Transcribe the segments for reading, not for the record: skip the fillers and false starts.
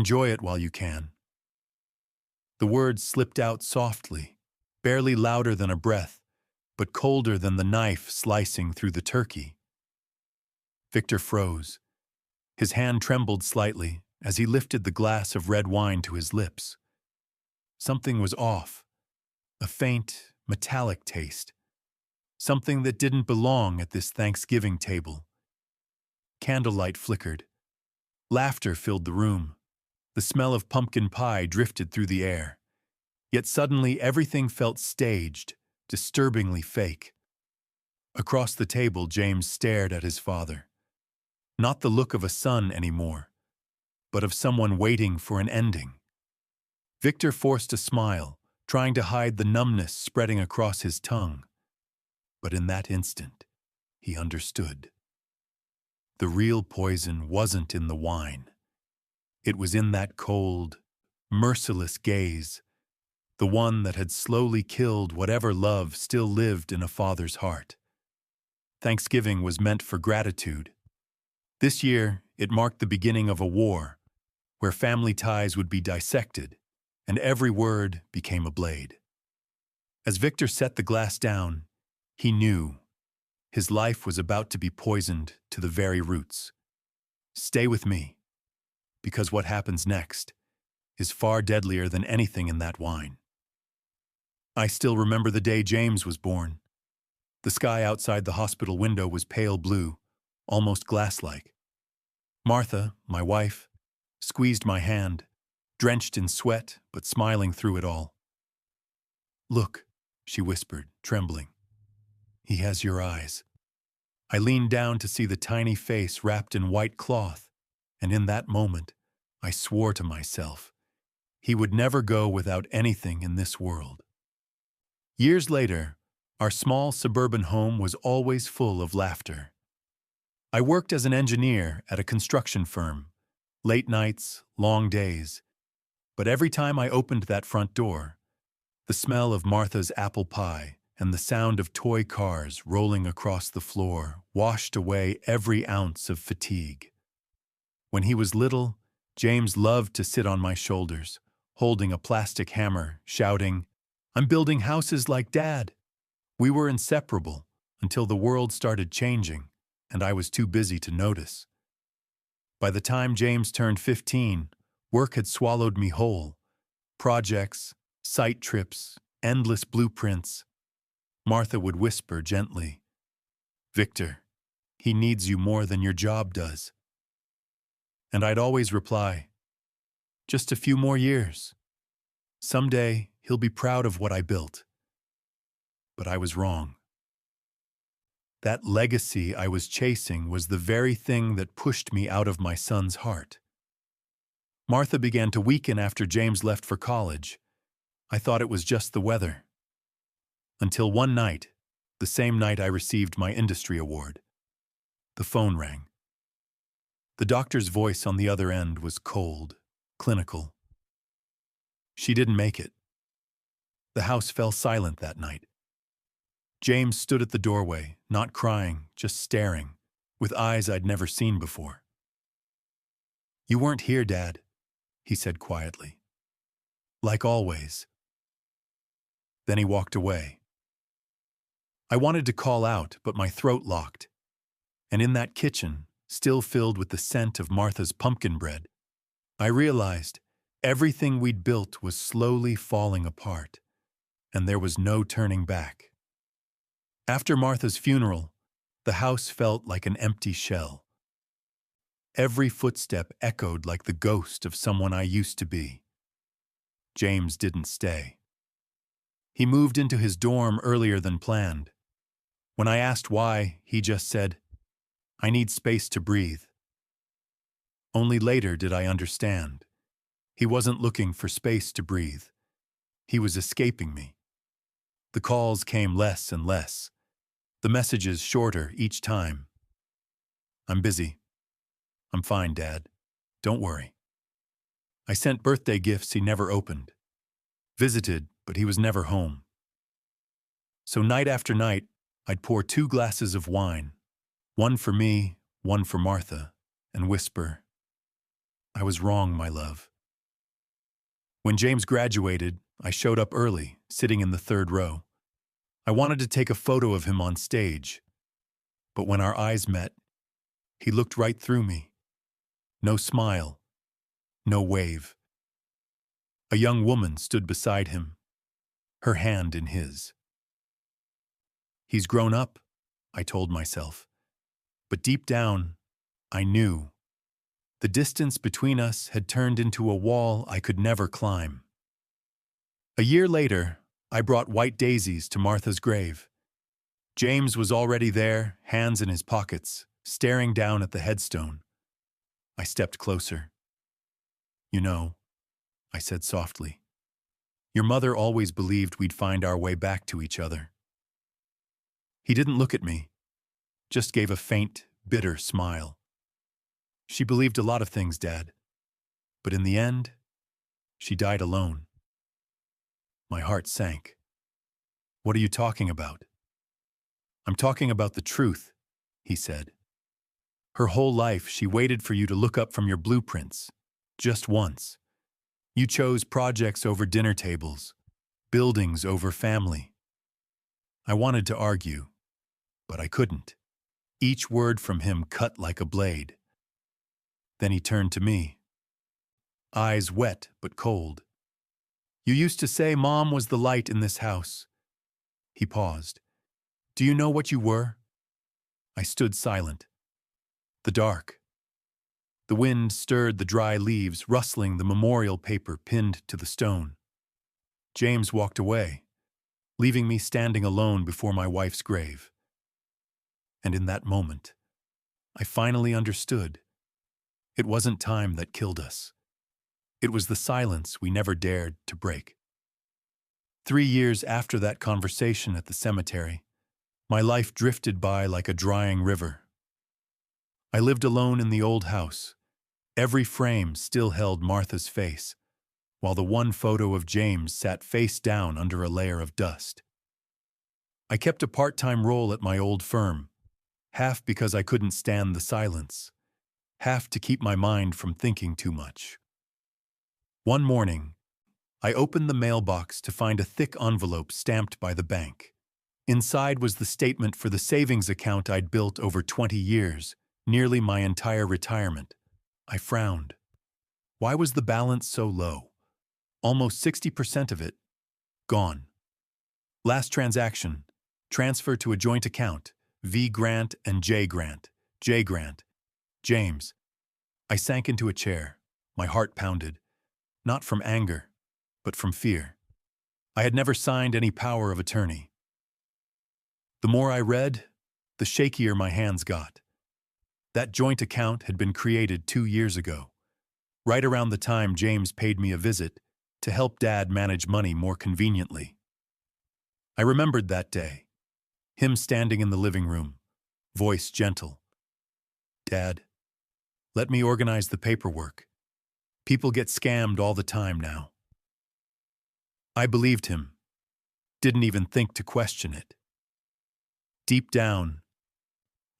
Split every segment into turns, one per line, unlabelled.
Enjoy it while you can." The words slipped out softly, barely louder than a breath, but colder than the knife slicing through the turkey. Victor froze. His hand trembled slightly as he lifted the glass of red wine to his lips. Something was off, a faint, metallic taste. Something that didn't belong at this Thanksgiving table. Candlelight flickered. Laughter filled the room. The smell of pumpkin pie drifted through the air. Yet suddenly everything felt staged, disturbingly fake. Across the table, James stared at his father. Not the look of a son anymore, but of someone waiting for an ending. Victor forced a smile, trying to hide the numbness spreading across his tongue. But in that instant, he understood. The real poison wasn't in the wine. It was in that cold, merciless gaze, the one that had slowly killed whatever love still lived in a father's heart. Thanksgiving was meant for gratitude. This year, it marked the beginning of a war, where family ties would be dissected, and every word became a blade. As Victor set the glass down, he knew his life was about to be poisoned to the very roots. Stay with me, because what happens next is far deadlier than anything in that wine. I still remember the day James was born. The sky outside the hospital window was pale blue, almost glass-like. Martha, my wife, squeezed my hand, drenched in sweat but smiling through it all. "Look," she whispered, trembling. "He has your eyes." I leaned down to see the tiny face wrapped in white cloth, and in that moment, I swore to myself, he would never go without anything in this world. Years later, our small suburban home was always full of laughter. I worked as an engineer at a construction firm, late nights, long days. But every time I opened that front door, the smell of Martha's apple pie and the sound of toy cars rolling across the floor washed away every ounce of fatigue. When he was little, James loved to sit on my shoulders, holding a plastic hammer, shouting, "I'm building houses like Dad." We were inseparable until the world started changing, and I was too busy to notice. By the time James turned 15, work had swallowed me whole. Projects, site trips, endless blueprints. Martha would whisper gently, "Victor, he needs you more than your job does." And I'd always reply, "Just a few more years. Someday he'll be proud of what I built." But I was wrong. That legacy I was chasing was the very thing that pushed me out of my son's heart. Martha began to weaken after James left for college. I thought it was just the weather. Until one night, the same night I received my industry award. The phone rang. The doctor's voice on the other end was cold, clinical. She didn't make it. The house fell silent that night. James stood at the doorway, not crying, just staring, with eyes I'd never seen before. "You weren't here, Dad," he said quietly. "Like always." Then he walked away. I wanted to call out, but my throat locked. And in that kitchen, still filled with the scent of Martha's pumpkin bread, I realized everything we'd built was slowly falling apart, and there was no turning back. After Martha's funeral, the house felt like an empty shell. Every footstep echoed like the ghost of someone I used to be. James didn't stay. He moved into his dorm earlier than planned. When I asked why, he just said, "I need space to breathe." Only later did I understand. He wasn't looking for space to breathe. He was escaping me. The calls came less and less. The messages shorter each time. "I'm busy. I'm fine, Dad. Don't worry." I sent birthday gifts he never opened. Visited, but he was never home. So night after night, I'd pour 2 glasses of wine, one for me, one for Martha, and whisper, "I was wrong, my love. When James graduated, I showed up early, sitting in the third row. I wanted to take a photo of him on stage, but when our eyes met, he looked right through me. No smile, no wave. A young woman stood beside him, her hand in his. He's grown up, I told myself. But deep down, I knew. The distance between us had turned into a wall I could never climb. A year later, I brought white daisies to Martha's grave. James was already there, hands in his pockets, staring down at the headstone. I stepped closer. "You know," I said softly, "your mother always believed we'd find our way back to each other." He didn't look at me, just gave a faint, bitter smile. "She believed a lot of things, Dad. But in the end, she died alone." My heart sank. "What are you talking about?" "I'm talking about the truth," he said. "Her whole life she waited for you to look up from your blueprints. Just once. You chose projects over dinner tables, buildings over family." I wanted to argue, but I couldn't. Each word from him cut like a blade. Then he turned to me, eyes wet but cold. "You used to say Mom was the light in this house." He paused. "Do you know what you were?" I stood silent. The dark. The wind stirred the dry leaves, rustling the memorial paper pinned to the stone. James walked away, leaving me standing alone before my wife's grave. And in that moment, I finally understood. It wasn't time that killed us. It was the silence we never dared to break. 3 years after that conversation at the cemetery, my life drifted by like a drying river. I lived alone in the old house. Every frame still held Martha's face, while the one photo of James sat face down under a layer of dust. I kept a part-time role at my old firm, half because I couldn't stand the silence, half to keep my mind from thinking too much. One morning, I opened the mailbox to find a thick envelope stamped by the bank. Inside was the statement for the savings account I'd built over 20 years, nearly my entire retirement. I frowned. Why was the balance so low? Almost 60% of it gone. Last transaction, transfer to a joint account, V. Grant and J. Grant. J. Grant. James. I sank into a chair. My heart pounded. Not from anger, but from fear. I had never signed any power of attorney. The more I read, the shakier my hands got. That joint account had been created 2 years ago, right around the time James paid me a visit to help Dad manage money more conveniently. I remembered that day, him standing in the living room, voice gentle. "Dad, let me organize the paperwork. People get scammed all the time now." I believed him, didn't even think to question it. Deep down,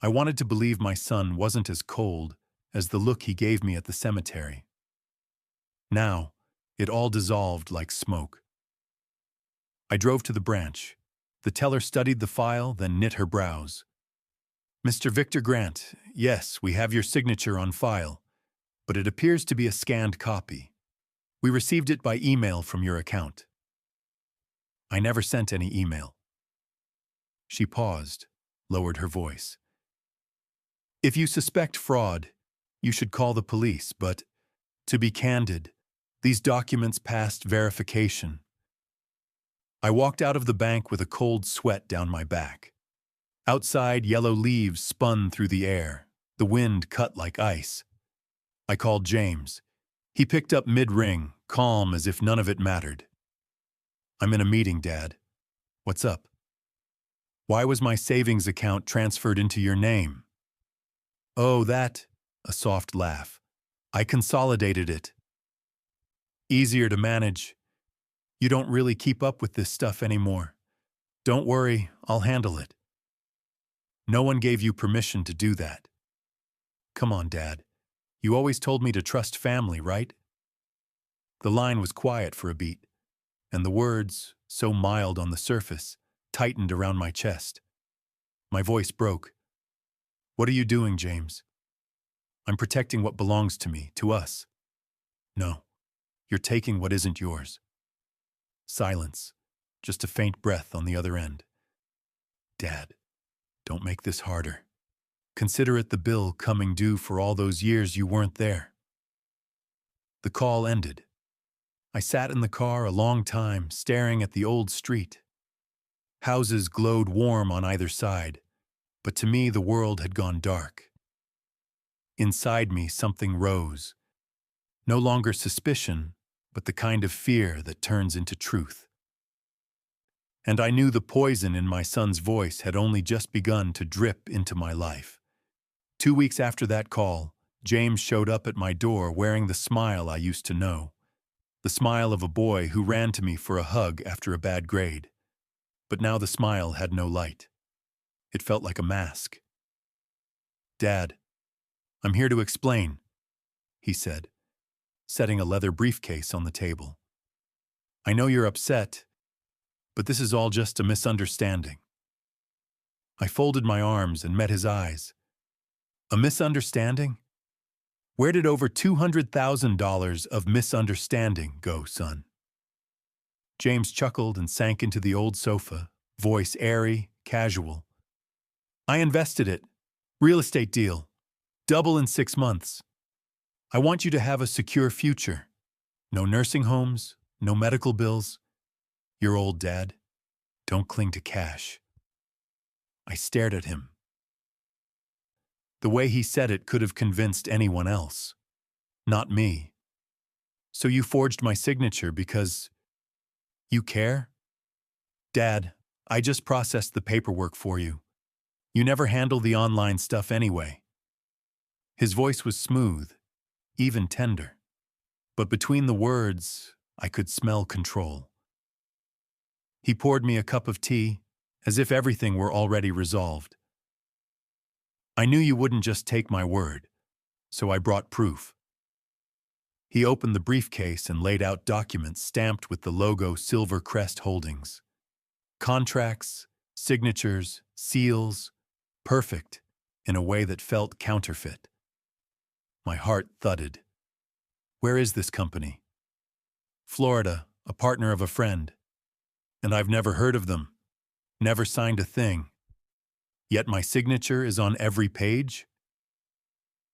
I wanted to believe my son wasn't as cold as the look he gave me at the cemetery. Now, it all dissolved like smoke. I drove to the branch. The teller studied the file, then knit her brows. "Mr. Victor Grant, yes, we have your signature on file, but it appears to be a scanned copy. We received it by email from your account." "I never sent any email." She paused, lowered her voice. "If you suspect fraud, you should call the police, but, to be candid, these documents passed verification." I walked out of the bank with a cold sweat down my back. Outside, yellow leaves spun through the air. The wind cut like ice. I called James. He picked up mid-ring, calm as if none of it mattered. "I'm in a meeting, Dad." "What's up?" "Why was my savings account transferred into your name?" "Oh, that," a soft laugh. "I consolidated it." "Easier to manage. You don't really keep up with this stuff anymore. Don't worry, I'll handle it." "No one gave you permission to do that." "Come on, Dad. You always told me to trust family, right?" The line was quiet for a beat, and the words, so mild on the surface, tightened around my chest. My voice broke. "What are you doing, James?" "I'm protecting what belongs to me, to us." "No, you're taking what isn't yours." Silence, just a faint breath on the other end. "Dad, don't make this harder. Consider it the bill coming due for all those years you weren't there." The call ended. I sat in the car a long time, staring at the old street. Houses glowed warm on either side, but to me the world had gone dark. Inside me something rose. No longer suspicion, but the kind of fear that turns into truth. And I knew the poison in my son's voice had only just begun to drip into my life. 2 weeks after that call, James showed up at my door wearing the smile I used to know. The smile of a boy who ran to me for a hug after a bad grade. But now the smile had no light. It felt like a mask. "Dad, I'm here to explain," he said, setting a leather briefcase on the table. "I know you're upset, but this is all just a misunderstanding." I folded my arms and met his eyes. "A misunderstanding? Where did over $200,000 of misunderstanding go, son?" James chuckled and sank into the old sofa, voice airy, casual. "I invested it. Real estate deal. Double in 6 months. I want you to have a secure future. No nursing homes, no medical bills. You're old, Dad. Don't cling to cash." I stared at him. The way he said it could have convinced anyone else. Not me. "So you forged my signature because you care?" "Dad, I just processed the paperwork for you. You never handle the online stuff anyway." His voice was smooth, even tender. But between the words, I could smell control. He poured me a cup of tea, as if everything were already resolved. "I knew you wouldn't just take my word, so I brought proof." He opened the briefcase and laid out documents stamped with the logo Silvercrest Holdings. Contracts, signatures, seals, perfect in a way that felt counterfeit. My heart thudded. "Where is this company?" "Florida, a partner of a friend. And I've never heard of them, never signed a thing. Yet my signature is on every page?"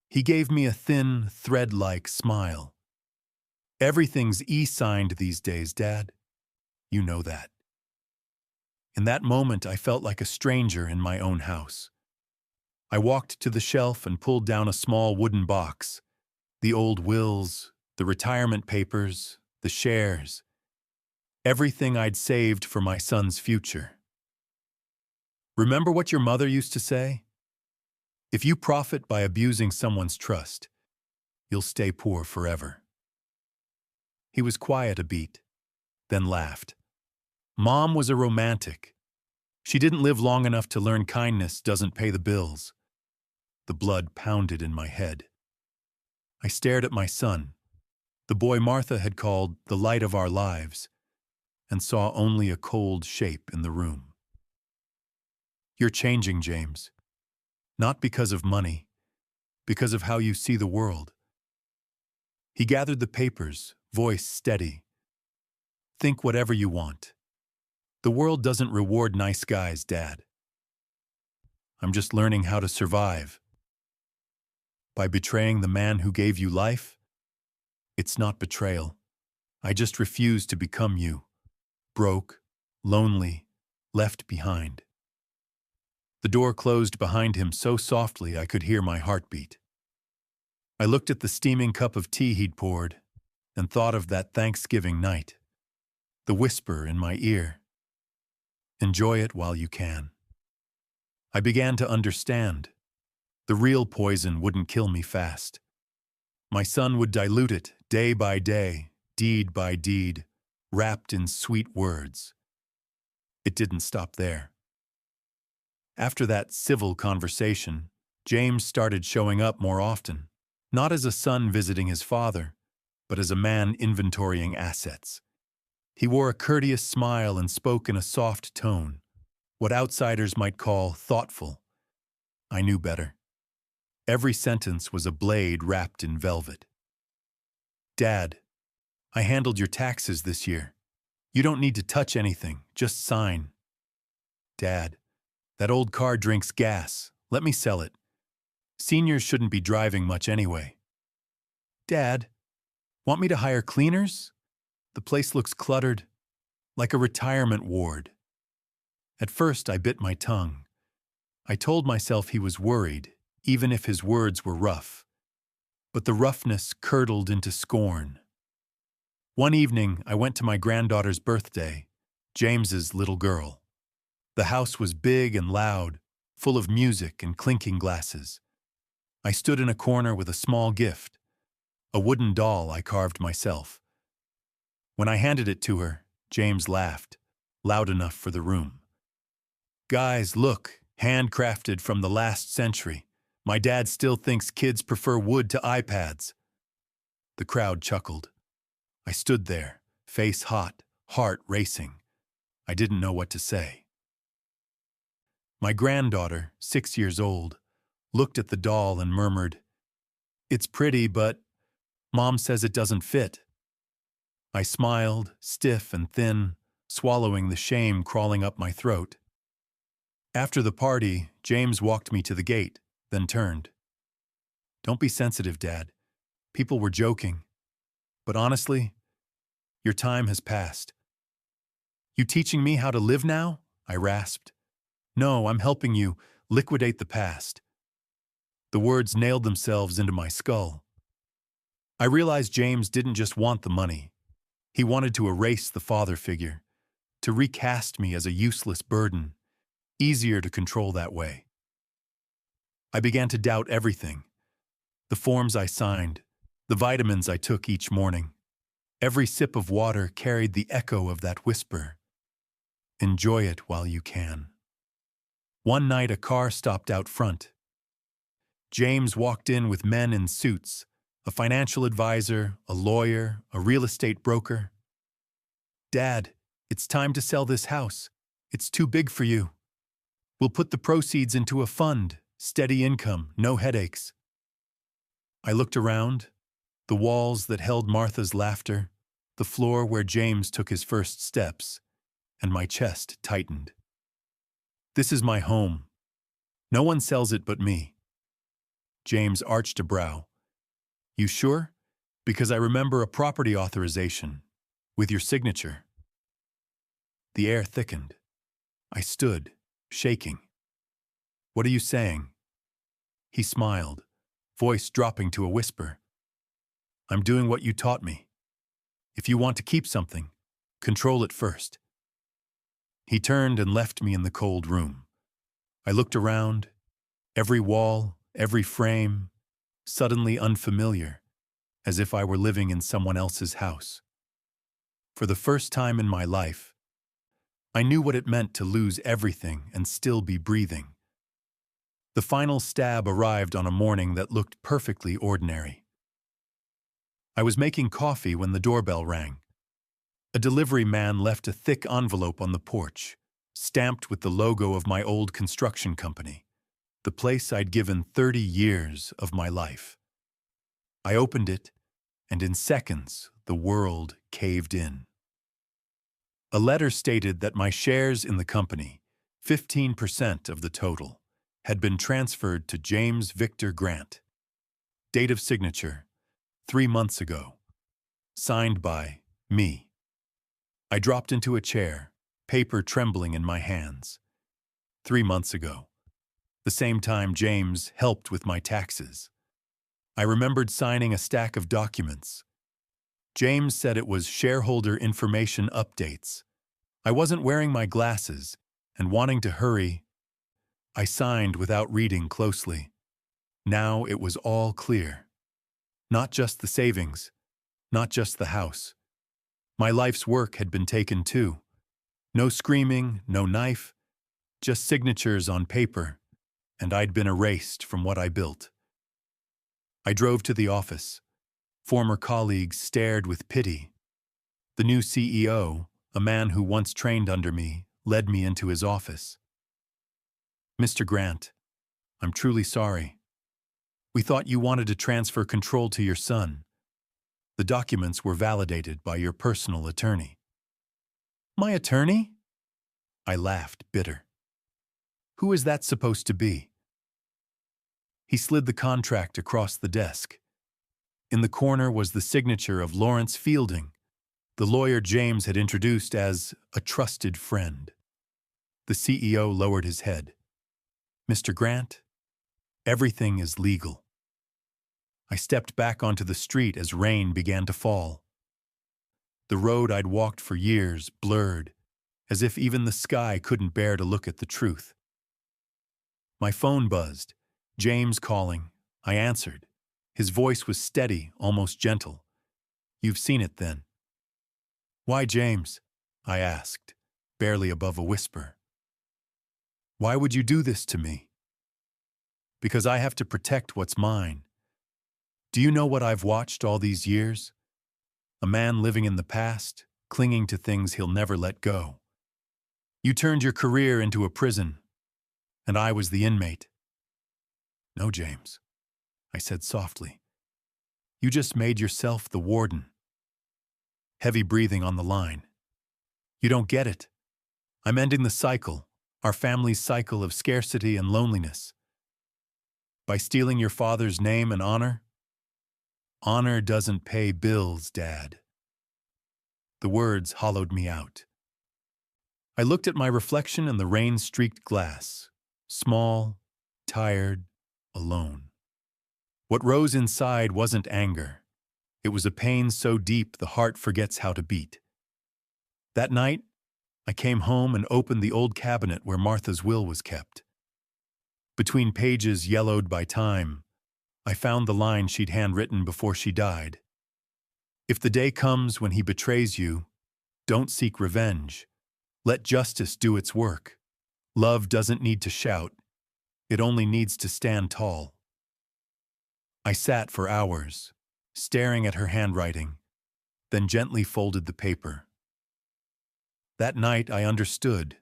He gave me a thin, thread-like smile. "Everything's e-signed these days, Dad. You know that." In that moment, I felt like a stranger in my own house. I walked to the shelf and pulled down a small wooden box. The old wills, the retirement papers, the shares. Everything I'd saved for my son's future. "Remember what your mother used to say? If you profit by abusing someone's trust, you'll stay poor forever." He was quiet a beat, then laughed. "Mom was a romantic. She didn't live long enough to learn kindness doesn't pay the bills." The blood pounded in my head. I stared at my son, the boy Martha had called the light of our lives, and saw only a cold shape in the room. "You're changing, James. Not because of money, because of how you see the world." He gathered the papers, voice steady. "Think whatever you want. The world doesn't reward nice guys, Dad. I'm just learning how to survive. By betraying the man who gave you life? It's not betrayal. I just refuse to become you. Broke, lonely, left behind." The door closed behind him so softly I could hear my heartbeat. I looked at the steaming cup of tea he'd poured and thought of that Thanksgiving night. The whisper in my ear. "Enjoy it while you can." I began to understand. The real poison wouldn't kill me fast. My son would dilute it day by day, deed by deed, wrapped in sweet words. It didn't stop there. After that civil conversation, James started showing up more often, not as a son visiting his father, but as a man inventorying assets. He wore a courteous smile and spoke in a soft tone, what outsiders might call thoughtful. I knew better. Every sentence was a blade wrapped in velvet. Dad, I handled your taxes this year. You don't need to touch anything, just sign. Dad, that old car drinks gas. Let me sell it. Seniors shouldn't be driving much anyway. Dad, want me to hire cleaners? The place looks cluttered, like a retirement ward. At first, I bit my tongue. I told myself he was worried, even if his words were rough. But the roughness curdled into scorn. One evening, I went to my granddaughter's birthday, James's little girl. The house was big and loud, full of music and clinking glasses. I stood in a corner with a small gift, a wooden doll I carved myself. When I handed it to her, James laughed, loud enough for the room. Guys, look, handcrafted from the last century. My dad still thinks kids prefer wood to iPads. The crowd chuckled. I stood there, face hot, heart racing. I didn't know what to say. My granddaughter, 6 years old, looked at the doll and murmured, "It's pretty, but Mom says it doesn't fit." I smiled, stiff and thin, swallowing the shame crawling up my throat. After the party, James walked me to the gate, then turned. "Don't be sensitive, Dad. People were joking. But honestly, your time has passed." "You teaching me how to live now?" I rasped. "No, I'm helping you liquidate the past." The words nailed themselves into my skull. I realized James didn't just want the money. He wanted to erase the father figure, to recast me as a useless burden, easier to control that way. I began to doubt everything. The forms I signed, the vitamins I took each morning. Every sip of water carried the echo of that whisper. Enjoy it while you can. One night a car stopped out front. James walked in with men in suits, a financial advisor, a lawyer, a real estate broker. "Dad, it's time to sell this house. It's too big for you. We'll put the proceeds into a fund, steady income, no headaches." I looked around, the walls that held Martha's laughter, the floor where James took his first steps, and my chest tightened. This is my home. No one sells it but me. James arched a brow. "You sure? Because I remember a property authorization, with your signature." The air thickened. I stood, shaking. "What are you saying?" He smiled, voice dropping to a whisper. "I'm doing what you taught me. If you want to keep something, control it first." He turned and left me in the cold room. I looked around, every wall, every frame, suddenly unfamiliar, as if I were living in someone else's house. For the first time in my life, I knew what it meant to lose everything and still be breathing. The final stab arrived on a morning that looked perfectly ordinary. I was making coffee when the doorbell rang. A delivery man left a thick envelope on the porch, stamped with the logo of my old construction company, the place I'd given 30 years of my life. I opened it, and in seconds, the world caved in. A letter stated that my shares in the company, 15% of the total, had been transferred to James Victor Grant. Date of signature, 3 months ago. Signed by me. I dropped into a chair, paper trembling in my hands. 3 months ago. The same time James helped with my taxes. I remembered signing a stack of documents. James said it was shareholder information updates. I wasn't wearing my glasses, and wanting to hurry, I signed without reading closely. Now it was all clear. Not just the savings, not just the house. My life's work had been taken too. No screaming, no knife, just signatures on paper, and I'd been erased from what I built. I drove to the office. Former colleagues stared with pity. The new CEO, a man who once trained under me, led me into his office. "Mr. Grant, I'm truly sorry. We thought you wanted to transfer control to your son. The documents were validated by your personal attorney." "My attorney?" I laughed, bitter. "Who is that supposed to be?" He slid the contract across the desk. In the corner was the signature of Lawrence Fielding, the lawyer James had introduced as a trusted friend. The CEO lowered his head. "Mr. Grant, everything is legal." I stepped back onto the street as rain began to fall. The road I'd walked for years blurred, as if even the sky couldn't bear to look at the truth. My phone buzzed. James calling. I answered. His voice was steady, almost gentle. "You've seen it then." "Why, James?" I asked, barely above a whisper. "Why would you do this to me?" "Because I have to protect what's mine. Do you know what I've watched all these years? A man living in the past, clinging to things he'll never let go. You turned your career into a prison, and I was the inmate." "No, James," I said softly. "You just made yourself the warden." Heavy breathing on the line. "You don't get it. I'm ending the cycle, our family's cycle of scarcity and loneliness. By stealing your father's name and honor? Honor doesn't pay bills, Dad." The words hollowed me out. I looked at my reflection in the rain-streaked glass, small, tired, alone. What rose inside wasn't anger. It was a pain so deep the heart forgets how to beat. That night, I came home and opened the old cabinet where Martha's will was kept. Between pages yellowed by time, I found the line she'd handwritten before she died. "If the day comes when he betrays you, don't seek revenge. Let justice do its work. Love doesn't need to shout. It only needs to stand tall." I sat for hours, staring at her handwriting, then gently folded the paper. That night I understood.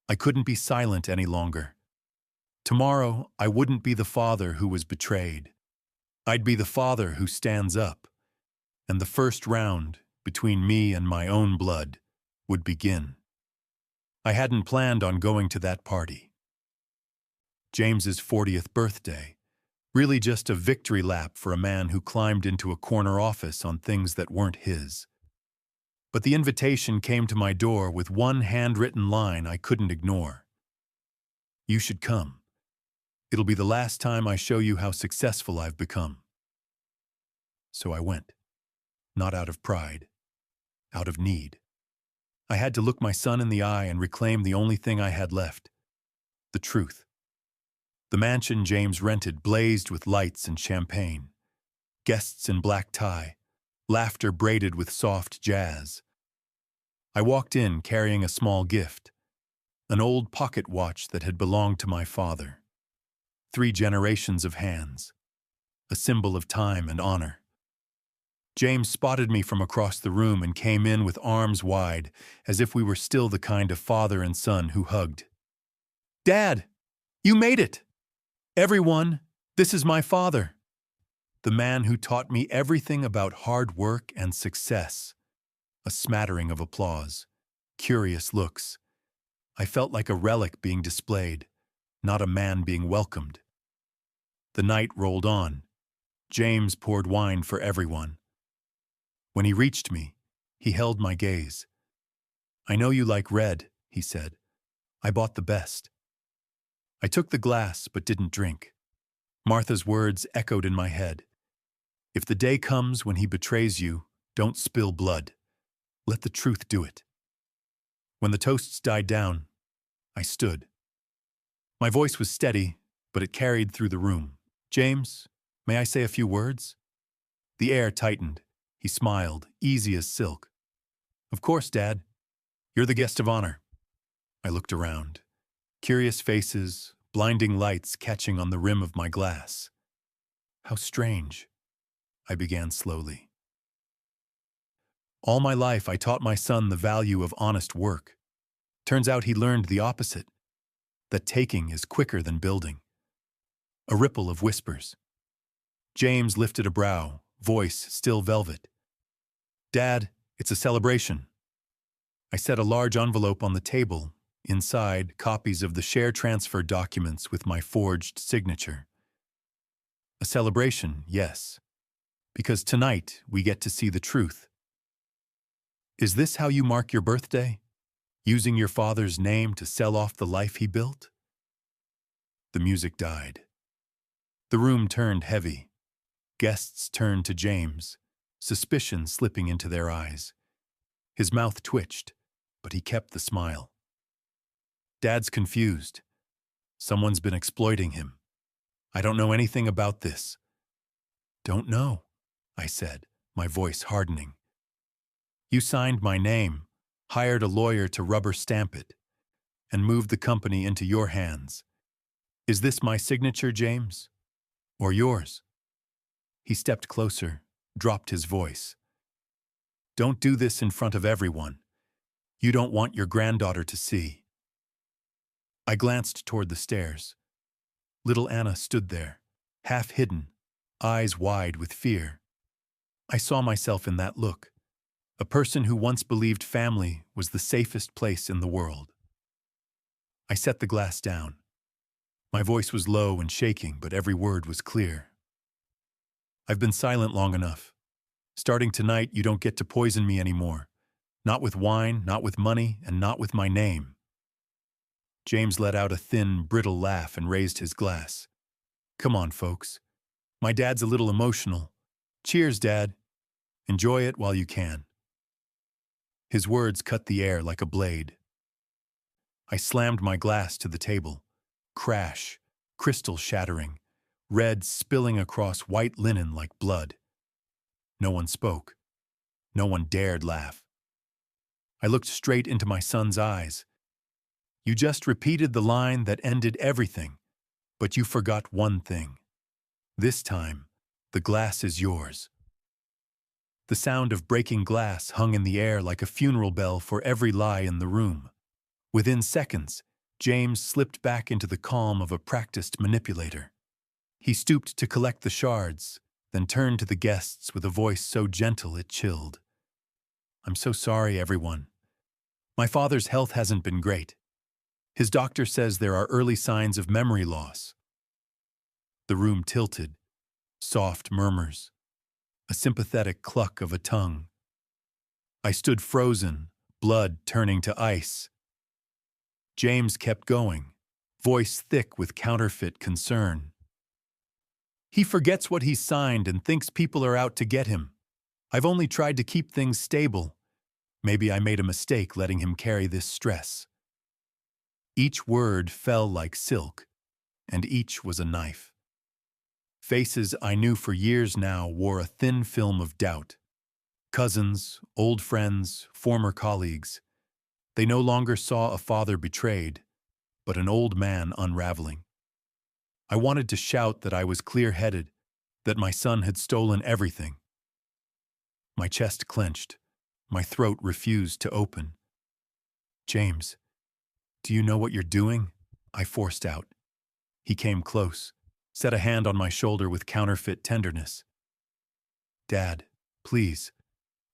I couldn't be silent any longer. Tomorrow I wouldn't be the father who was betrayed. I'd be the father who stands up, and the first round, between me and my own blood, would begin. I hadn't planned on going to that party. James's 40th birthday, really just a victory lap for a man who climbed into a corner office on things that weren't his. But the invitation came to my door with one handwritten line I couldn't ignore. "You should come. It'll be the last time I show you how successful I've become." So I went, not out of pride, out of need. I had to look my son in the eye and reclaim the only thing I had left, the truth. The mansion James rented blazed with lights and champagne, guests in black tie, laughter braided with soft jazz. I walked in carrying a small gift, an old pocket watch that had belonged to my father. 3 generations of hands, a symbol of time and honor. James spotted me from across the room and came in with arms wide, as if we were still the kind of father and son who hugged. "Dad, you made it! Everyone, this is my father. The man who taught me everything about hard work and success." A smattering of applause, curious looks. I felt like a relic being displayed, not a man being welcomed. The night rolled on. James poured wine for everyone. When he reached me, he held my gaze. "I know you like red," he said. "I bought the best." I took the glass but didn't drink. Martha's words echoed in my head. "If the day comes when he betrays you, don't spill blood. Let the truth do it." When the toasts died down, I stood. My voice was steady, but it carried through the room. "James, may I say a few words?" The air tightened. He smiled, easy as silk. "Of course, Dad. You're the guest of honor." I looked around. Curious faces, blinding lights catching on the rim of my glass. How strange. I began slowly. All my life I taught my son the value of honest work. Turns out he learned the opposite, that taking is quicker than building. A ripple of whispers. James lifted a brow, voice still velvet. Dad, it's a celebration. I set a large envelope on the table, inside copies of the share transfer documents with my forged signature. A celebration, yes, because tonight we get to see the truth. Is this how you mark your birthday? Using your father's name to sell off the life he built? The music died. The room turned heavy. Guests turned to James, suspicion slipping into their eyes. His mouth twitched, but he kept the smile. Dad's confused. Someone's been exploiting him. I don't know anything about this. Don't know, I said, my voice hardening. You signed my name, hired a lawyer to rubber stamp it, and moved the company into your hands. Is this my signature, James? Or yours? He stepped closer, dropped his voice. Don't do this in front of everyone. You don't want your granddaughter to see. I glanced toward the stairs. Little Anna stood there, half hidden, eyes wide with fear. I saw myself in that look, a person who once believed family was the safest place in the world. I set the glass down. My voice was low and shaking, but every word was clear. I've been silent long enough. Starting tonight, you don't get to poison me anymore. Not with wine, not with money, and not with my name. James let out a thin, brittle laugh and raised his glass. Come on, folks. My dad's a little emotional. Cheers, Dad. Enjoy it while you can. His words cut the air like a blade. I slammed my glass to the table. Crash, crystal shattering, red spilling across white linen like blood. No one spoke. No one dared laugh. I looked straight into my son's eyes. You just repeated the line that ended everything, but you forgot one thing. This time, the glass is yours. The sound of breaking glass hung in the air like a funeral bell for every lie in the room. Within seconds, James slipped back into the calm of a practiced manipulator. He stooped to collect the shards, then turned to the guests with a voice so gentle it chilled. I'm so sorry, everyone. My father's health hasn't been great. His doctor says there are early signs of memory loss. The room tilted. Soft murmurs. A sympathetic cluck of a tongue. I stood frozen, blood turning to ice. James kept going, voice thick with counterfeit concern. He forgets what he's signed and thinks people are out to get him. I've only tried to keep things stable. Maybe I made a mistake letting him carry this stress. Each word fell like silk, and each was a knife. Faces I knew for years now wore a thin film of doubt. Cousins, old friends, former colleagues. They no longer saw a father betrayed, but an old man unraveling. I wanted to shout that I was clear-headed, that my son had stolen everything. My chest clenched. My throat refused to open. James, do you know what you're doing? I forced out. He came close, set a hand on my shoulder with counterfeit tenderness. Dad, please.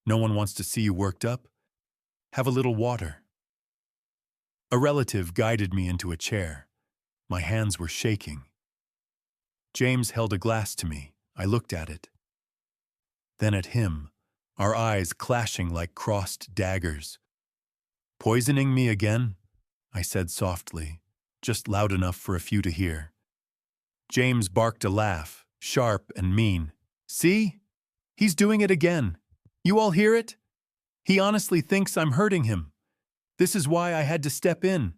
No one wants to see you worked up. Have a little water. A relative guided me into a chair. My hands were shaking. James held a glass to me. I looked at it. Then at him, our eyes clashing like crossed daggers. Poisoning me again? I said softly, just loud enough for a few to hear. James barked a laugh, sharp and mean. See? He's doing it again. You all hear it? He honestly thinks I'm hurting him. This is why I had to step in,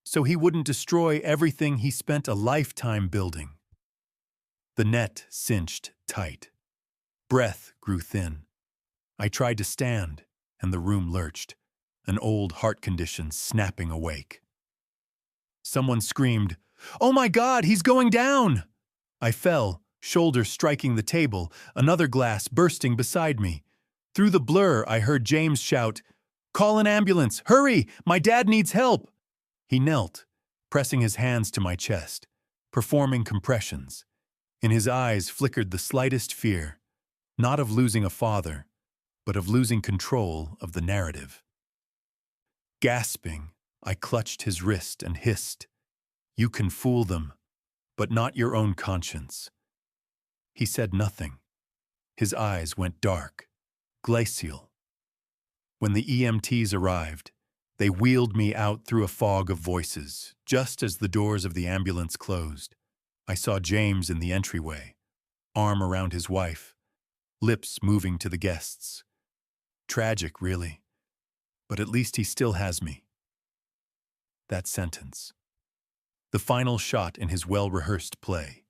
so he wouldn't destroy everything he spent a lifetime building. The net cinched tight. Breath grew thin. I tried to stand, and the room lurched, an old heart condition snapping awake. Someone screamed, "Oh my God, he's going down!" I fell, shoulder striking the table, another glass bursting beside me. Through the blur, I heard James shout, "Call an ambulance! Hurry! My dad needs help!" He knelt, pressing his hands to my chest, performing compressions. In his eyes flickered the slightest fear, not of losing a father, but of losing control of the narrative. Gasping, I clutched his wrist and hissed, "You can fool them, but not your own conscience." He said nothing. His eyes went dark, glacial. When the EMTs arrived, they wheeled me out through a fog of voices. Just as the doors of the ambulance closed, I saw James in the entryway, arm around his wife, lips moving to the guests. Tragic, really, but at least he still has me. That sentence. The final shot in his well-rehearsed play.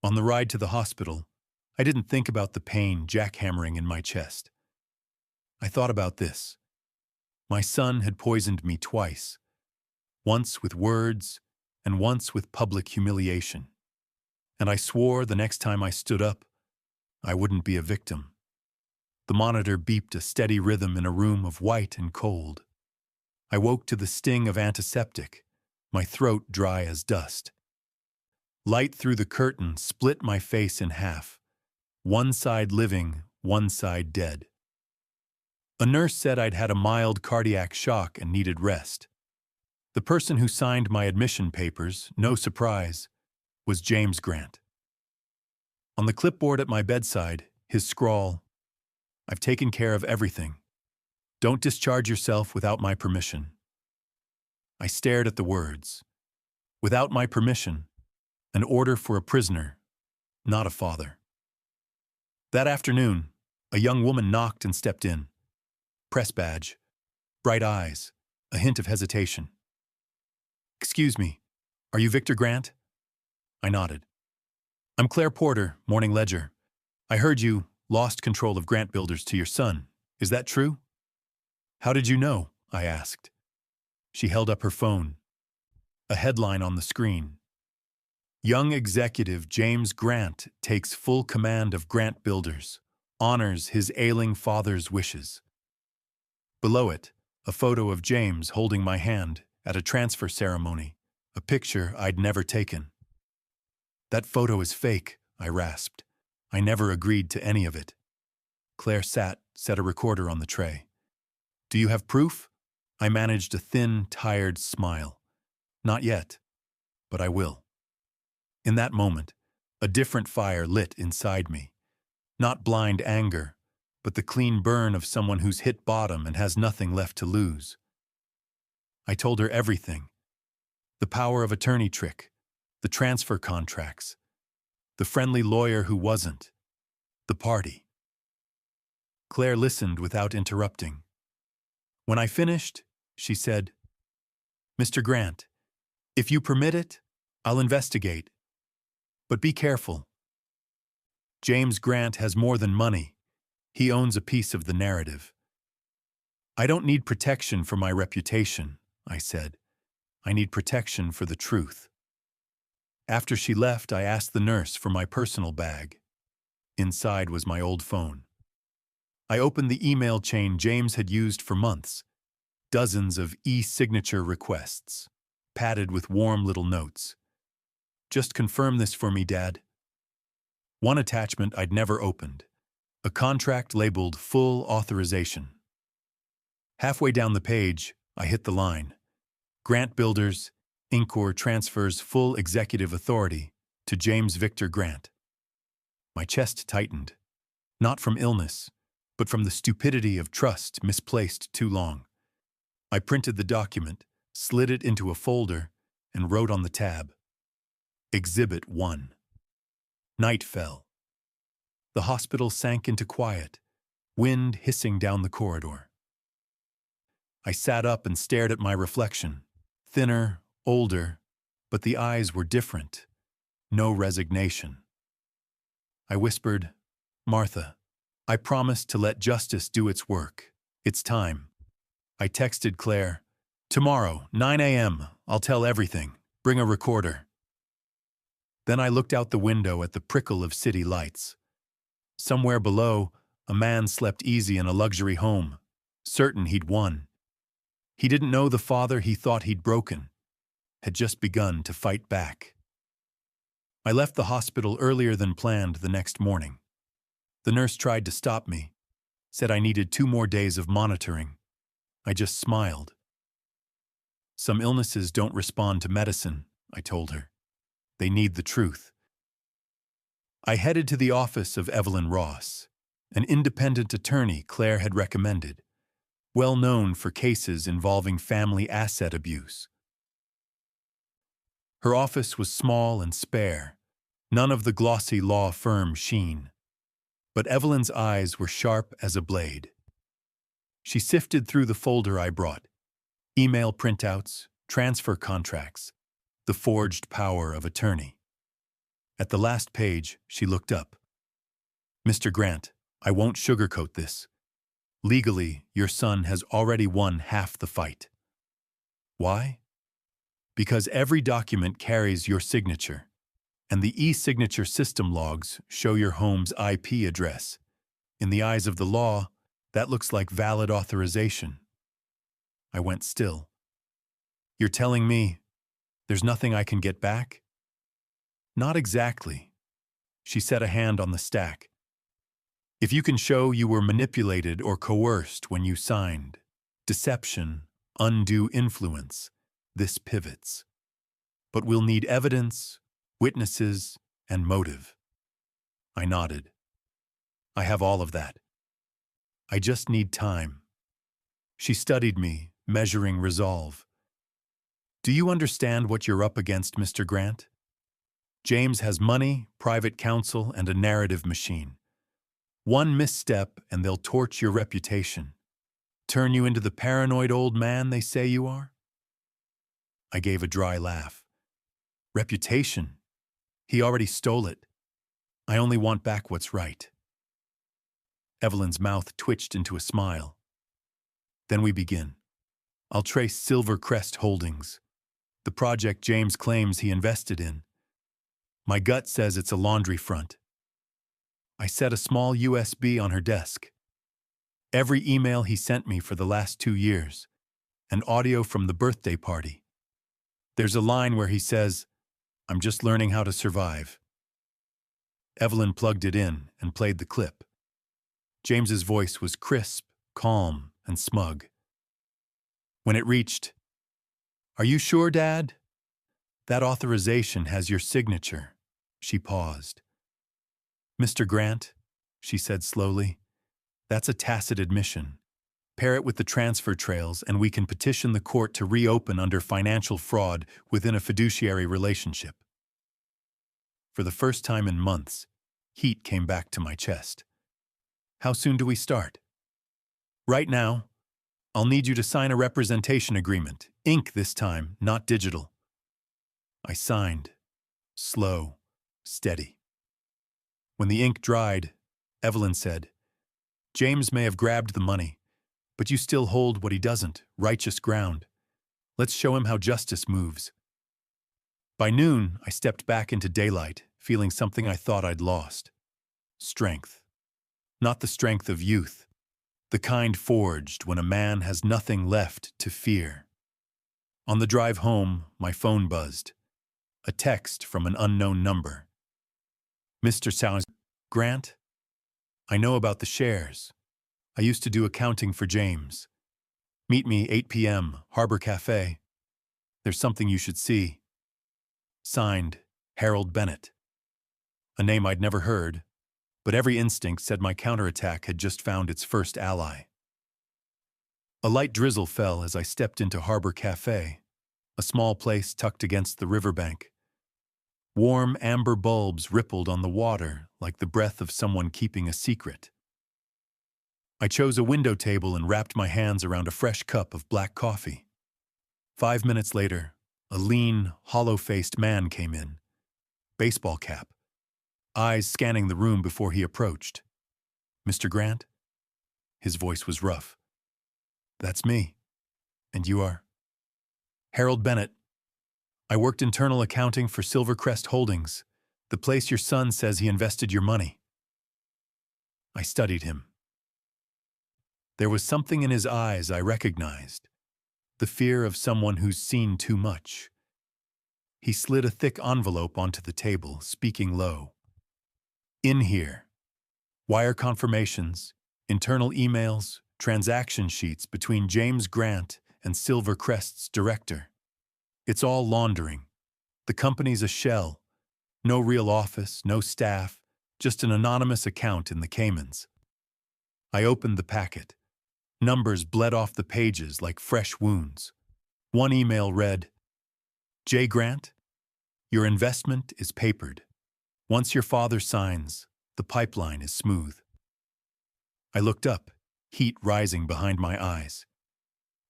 On the ride to the hospital, I didn't think about the pain jackhammering in my chest. I thought about this. My son had poisoned me twice, once with words and once with public humiliation. And I swore the next time I stood up, I wouldn't be a victim. The monitor beeped a steady rhythm in a room of white and cold. I woke to the sting of antiseptic, my throat dry as dust. Light through the curtain split my face in half, one side living, one side dead. A nurse said I'd had a mild cardiac shock and needed rest. The person who signed my admission papers, no surprise, was James Grant. On the clipboard at my bedside, his scrawl, "I've taken care of everything. Don't discharge yourself without my permission." I stared at the words. Without my permission, an order for a prisoner, not a father. That afternoon, a young woman knocked and stepped in. Press badge, bright eyes, a hint of hesitation. "Excuse me, are you Victor Grant?" I nodded. "I'm Claire Porter, Morning Ledger. I heard you lost control of Grant Builders to your son. Is that true?" "How did you know?" I asked. She held up her phone. A headline on the screen. "Young executive James Grant takes full command of Grant Builders, honors his ailing father's wishes." Below it, a photo of James holding my hand at a transfer ceremony, a picture I'd never taken. "That photo is fake," I rasped. "I never agreed to any of it." Claire set a recorder on the tray. "Do you have proof?" I managed a thin, tired smile. "Not yet, but I will." In that moment, a different fire lit inside me. Not blind anger, but the clean burn of someone who's hit bottom and has nothing left to lose. I told her everything. The power of attorney trick, the transfer contracts, the friendly lawyer who wasn't, the party. Claire listened without interrupting. When I finished, she said, "Mr. Grant, if you permit it, I'll investigate. But be careful. James Grant has more than money. He owns a piece of the narrative." "I don't need protection for my reputation," I said. "I need protection for the truth." After she left, I asked the nurse for my personal bag. Inside was my old phone. I opened the email chain James had used for months. Dozens of e-signature requests, padded with warm little notes. "Just confirm this for me, Dad." One attachment I'd never opened. A contract labeled Full Authorization. Halfway down the page, I hit the line. Grant Builders, Inc. transfers full executive authority to James Victor Grant. My chest tightened, not from illness, but from the stupidity of trust misplaced too long. I printed the document, slid it into a folder, and wrote on the tab, Exhibit 1. Night fell. The hospital sank into quiet, wind hissing down the corridor. I sat up and stared at my reflection, thinner, older, but the eyes were different. No resignation. I whispered, "Martha, I promised to let justice do its work. It's time." I texted Claire, "Tomorrow, 9 a.m., I'll tell everything. Bring a recorder." Then I looked out the window at the prickle of city lights. Somewhere below, a man slept easy in a luxury home, certain he'd won. He didn't know the father he thought he'd broken had just begun to fight back. I left the hospital earlier than planned the next morning. The nurse tried to stop me, said I needed 2 more days of monitoring. I just smiled. Some illnesses don't respond to medicine, I told her. They need the truth. I headed to the office of Evelyn Ross, an independent attorney Claire had recommended, well known for cases involving family asset abuse. Her office was small and spare, none of the glossy law firm sheen. But Evelyn's eyes were sharp as a blade. She sifted through the folder I brought, email printouts, transfer contracts, the forged power of attorney. At the last page, she looked up. "Mr. Grant, I won't sugarcoat this. Legally, your son has already won half the fight." Why? Because every document carries your signature, and the e-signature system logs show your home's IP address. In the eyes of the law, that looks like valid authorization. I went still. "You're telling me there's nothing I can get back?" "Not exactly." She set a hand on the stack. "If you can show you were manipulated or coerced when you signed, deception, undue influence, this pivots. But we'll need evidence, witnesses, and motive." I nodded. "I have all of that. I just need time." She studied me, measuring resolve. "Do you understand what you're up against, Mr. Grant? James has money, private counsel, and a narrative machine. One misstep and they'll torch your reputation. Turn you into the paranoid old man they say you are?" I gave a dry laugh. "Reputation? He already stole it. I only want back what's right." Evelyn's mouth twitched into a smile. "Then we begin. I'll trace Silvercrest Holdings, the project James claims he invested in. My gut says it's a laundry front." I set a small USB on her desk. Every email he sent me for the last 2 years, and audio from the birthday party. There's a line where he says, "I'm just learning how to survive." Evelyn plugged it in and played the clip. James's voice was crisp, calm, and smug. When it reached, "Are you sure, Dad? That authorization has your signature." She paused. "Mr. Grant," she said slowly, "that's a tacit admission. Pair it with the transfer trails and we can petition the court to reopen under financial fraud within a fiduciary relationship." For the first time in months, heat came back to my chest. "How soon do we start?" "Right now. I'll need you to sign a representation agreement, ink this time, not digital." I signed, slow, steady. When the ink dried, Evelyn said, "James may have grabbed the money, but you still hold what he doesn't, righteous ground. Let's show him how justice moves." By noon, I stepped back into daylight, feeling something I thought I'd lost. Strength. Not the strength of youth, the kind forged when a man has nothing left to fear. On the drive home, my phone buzzed. A text from an unknown number. "Mr. Grant? I know about the shares. I used to do accounting for James. Meet me 8 p.m., Harbor Cafe. There's something you should see." Signed, Harold Bennett. A name I'd never heard, but every instinct said my counterattack had just found its first ally. A light drizzle fell as I stepped into Harbor Cafe, a small place tucked against the riverbank. Warm amber bulbs rippled on the water like the breath of someone keeping a secret. I chose a window table and wrapped my hands around a fresh cup of black coffee. 5 minutes later, a lean, hollow-faced man came in. Baseball cap. Eyes scanning the room before he approached. "Mr. Grant?" His voice was rough. "That's me. And you are?" "Harold Bennett. I worked internal accounting for Silvercrest Holdings. The place your son says he invested your money. I studied him. There was something in his eyes I recognized, the fear of someone who's seen too much. He slid a thick envelope onto the table, speaking low. In here, wire confirmations, internal emails, transaction sheets between James Grant and Silvercrest's director. It's all laundering. The company's a shell. No real office, no staff, just an anonymous account in the Caymans. I opened the packet. Numbers bled off the pages like fresh wounds. One email read, J. Grant, your investment is papered. Once your father signs, the pipeline is smooth. I looked up, heat rising behind my eyes.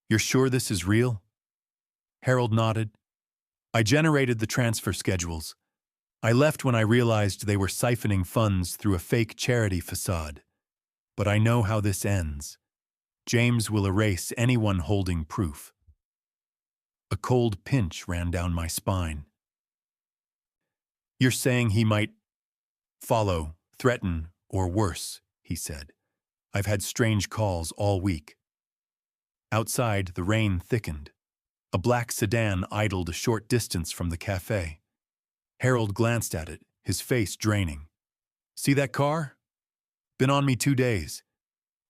You're sure this is real? Harold nodded. I generated the transfer schedules. I left when I realized they were siphoning funds through a fake charity facade. But I know how this ends. James will erase anyone holding proof. A cold pinch ran down my spine. You're saying he might follow, threaten, or worse, he said. I've had strange calls all week. Outside, the rain thickened. A black sedan idled a short distance from the cafe. Harold glanced at it, his face draining. See that car? Been on me 2 days.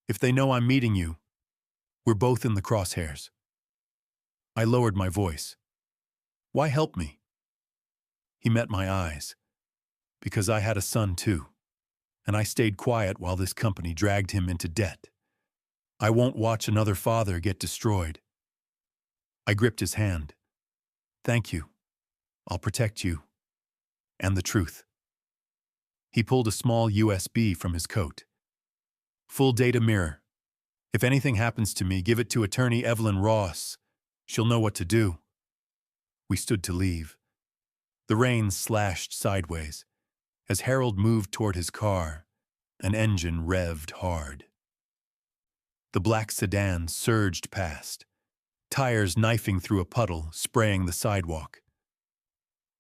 If they know I'm meeting you, we're both in the crosshairs. I lowered my voice. Why help me? He met my eyes. Because I had a son too, and I stayed quiet while this company dragged him into debt. I won't watch another father get destroyed. I gripped his hand. Thank you. I'll protect you. And the truth. He pulled a small USB from his coat. Full data mirror. If anything happens to me, give it to attorney Evelyn Ross. She'll know what to do. We stood to leave. The rain slashed sideways. As Harold moved toward his car, an engine revved hard. The black sedan surged past, tires knifing through a puddle, spraying the sidewalk.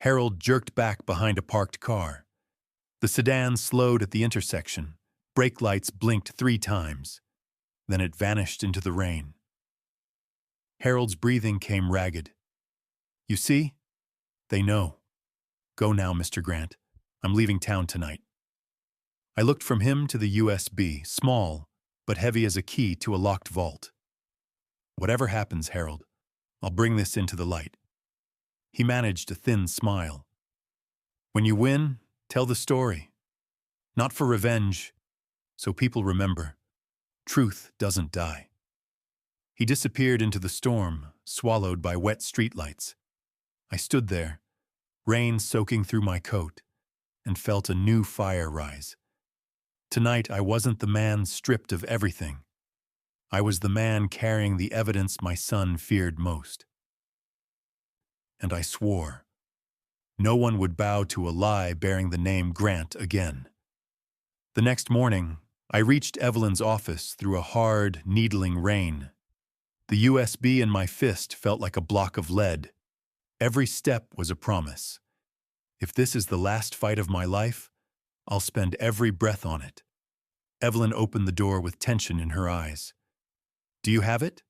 Harold jerked back behind a parked car. The sedan slowed at the intersection. Brake lights blinked 3 times. Then it vanished into the rain. Harold's breathing came ragged. You see? They know. Go now, Mr. Grant. I'm leaving town tonight. I looked from him to the USB, small, but heavy as a key to a locked vault. Whatever happens, Harold, I'll bring this into the light. He managed a thin smile. When you win, tell the story. Not for revenge, so people remember. Truth doesn't die. He disappeared into the storm, swallowed by wet streetlights. I stood there, rain soaking through my coat, and felt a new fire rise. Tonight, I wasn't the man stripped of everything. I was the man carrying the evidence my son feared most. And I swore. No one would bow to a lie bearing the name Grant again. The next morning, I reached Evelyn's office through a hard, needling rain. The USB in my fist felt like a block of lead. Every step was a promise. If this is the last fight of my life, I'll spend every breath on it. Evelyn opened the door with tension in her eyes. Do you have it?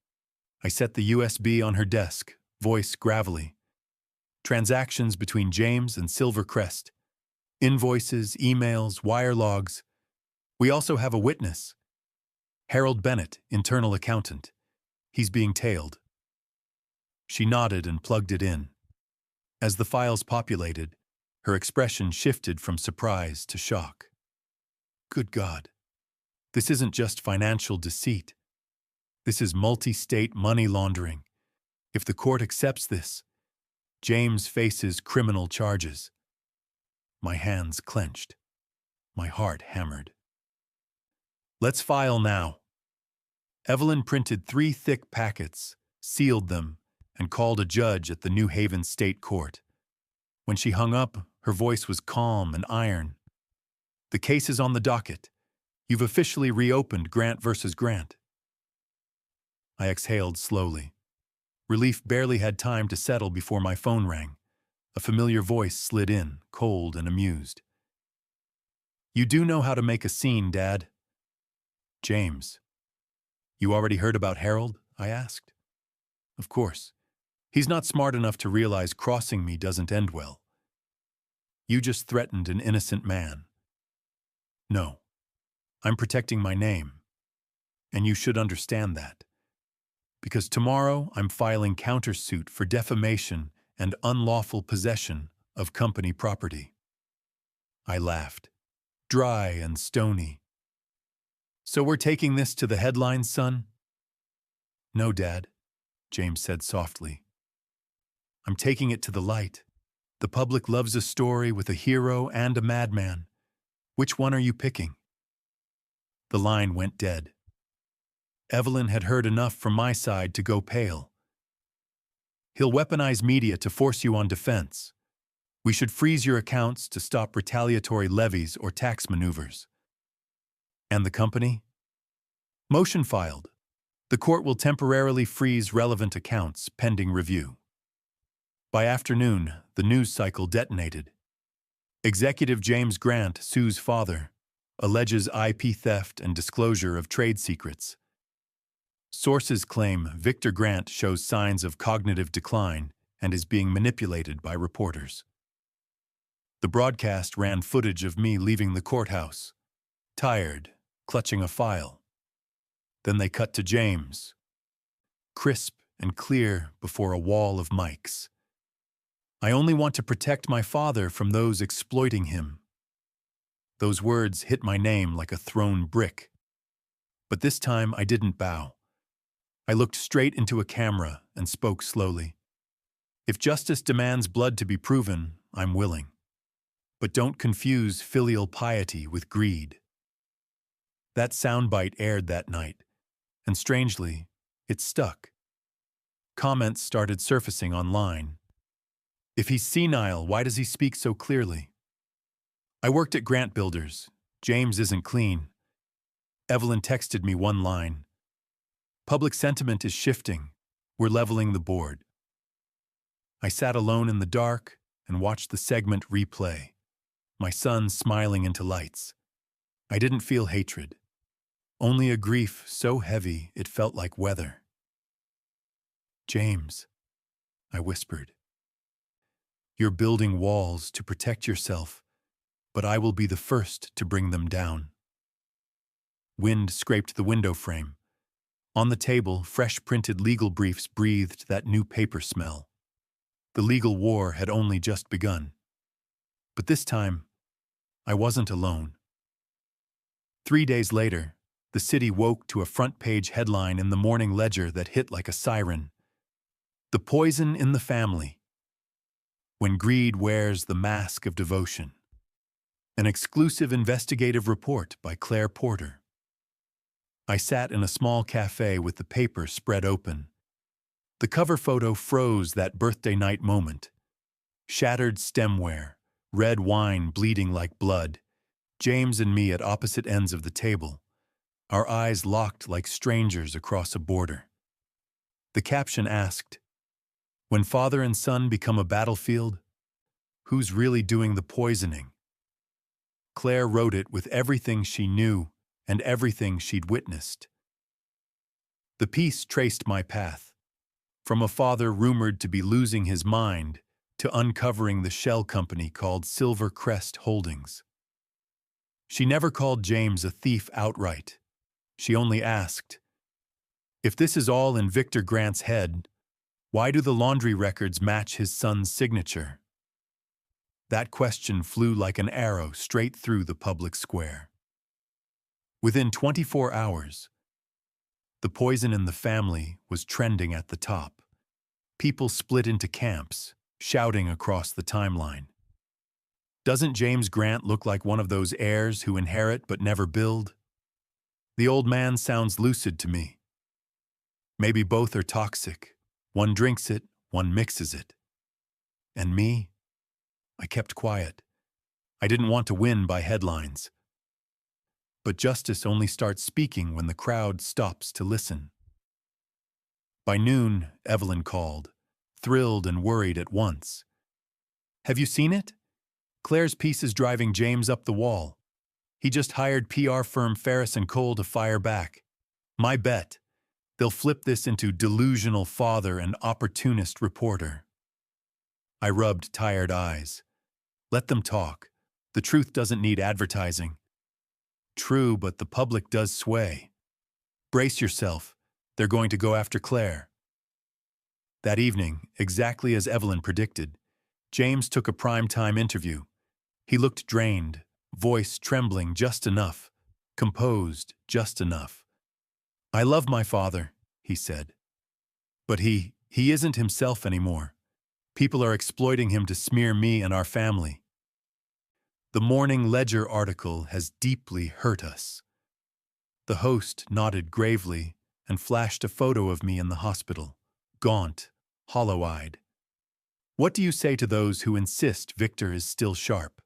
I set the USB on her desk, voice gravelly. Transactions between James and Silvercrest. Invoices, emails, wire logs. We also have a witness. Harold Bennett, internal accountant. He's being tailed. She nodded and plugged it in. As the files populated, her expression shifted from surprise to shock. Good God. This isn't just financial deceit. This is multi-state money laundering. If the court accepts this, James faces criminal charges. My hands clenched. My heart hammered. Let's file now. Evelyn printed 3 thick packets, sealed them, and called a judge at the New Haven State Court. When she hung up, her voice was calm and iron. The case is on the docket. You've officially reopened Grant versus Grant. I exhaled slowly. Relief barely had time to settle before my phone rang. A familiar voice slid in, cold and amused. "You do know how to make a scene, Dad." "James, you already heard about Harold?" I asked. "Of course. He's not smart enough to realize crossing me doesn't end well. You just threatened an innocent man." "No, I'm protecting my name, and you should understand that. Because tomorrow I'm filing countersuit for defamation and unlawful possession of company property." I laughed, dry and stony. "So we're taking this to the headlines, son?" "No, Dad," James said softly. "I'm taking it to the light. The public loves a story with a hero and a madman. Which one are you picking?" The line went dead. Evelyn had heard enough from my side to go pale. "He'll weaponize media to force you on defense. We should freeze your accounts to stop retaliatory levies or tax maneuvers." "And the company?" "Motion filed. The court will temporarily freeze relevant accounts pending review." By afternoon, the news cycle detonated. Executive James Grant sues father, alleges IP theft and disclosure of trade secrets. Sources claim Victor Grant shows signs of cognitive decline and is being manipulated by reporters. The broadcast ran footage of me leaving the courthouse, tired, clutching a file. Then they cut to James, crisp and clear before a wall of mics. "I only want to protect my father from those exploiting him." Those words hit my name like a thrown brick. But this time I didn't bow. I looked straight into a camera and spoke slowly. "If justice demands blood to be proven, I'm willing. But don't confuse filial piety with greed." That soundbite aired that night, and strangely, it stuck. Comments started surfacing online. "If he's senile, why does he speak so clearly?" "I worked at Grant Builders. James isn't clean." Evelyn texted me one line. "Public sentiment is shifting. We're leveling the board." I sat alone in the dark and watched the segment replay, my son smiling into lights. I didn't feel hatred, only a grief so heavy it felt like weather. "James," I whispered, "you're building walls to protect yourself, but I will be the first to bring them down." Wind scraped the window frame. On the table, fresh printed legal briefs breathed that new paper smell. The legal war had only just begun. But this time, I wasn't alone. 3 days later, the city woke to a front-page headline in the Morning Ledger that hit like a siren. "The poison in the family. When greed wears the mask of devotion." An exclusive investigative report by Claire Porter. I sat in a small cafe with the paper spread open. The cover photo froze that birthday night moment. Shattered stemware, red wine bleeding like blood, James and me at opposite ends of the table, our eyes locked like strangers across a border. The caption asked, "When father and son become a battlefield, who's really doing the poisoning?" Claire wrote it with everything she knew and everything she'd witnessed. The piece traced my path, from a father rumored to be losing his mind to uncovering the shell company called Silver Crest Holdings. She never called James a thief outright. She only asked, "If this is all in Victor Grant's head, why do the laundry records match his son's signature?" That question flew like an arrow straight through the public square. Within 24 hours, the poison in the family was trending at the top. People split into camps, shouting across the timeline. "Doesn't James Grant look like one of those heirs who inherit but never build?" "The old man sounds lucid to me." "Maybe both are toxic. One drinks it, one mixes it." And me? I kept quiet. I didn't want to win by headlines. But justice only starts speaking when the crowd stops to listen. By noon, Evelyn called, thrilled and worried at once. Have you seen it? Claire's piece is driving James up the wall. He just hired PR firm Ferris and Cole to fire back. My bet, they'll flip this into delusional father and opportunist reporter. I rubbed tired eyes. Let them talk. The truth doesn't need advertising. True, but the public does sway. Brace yourself. They're going to go after Claire. That evening, exactly as Evelyn predicted, James took a primetime interview. He looked drained, voice trembling just enough, composed just enough. I love my father, he said. But he isn't himself anymore. People are exploiting him to smear me and our family. The Morning Ledger article has deeply hurt us. The host nodded gravely and flashed a photo of me in the hospital, gaunt, hollow-eyed. What do you say to those who insist Victor is still sharp?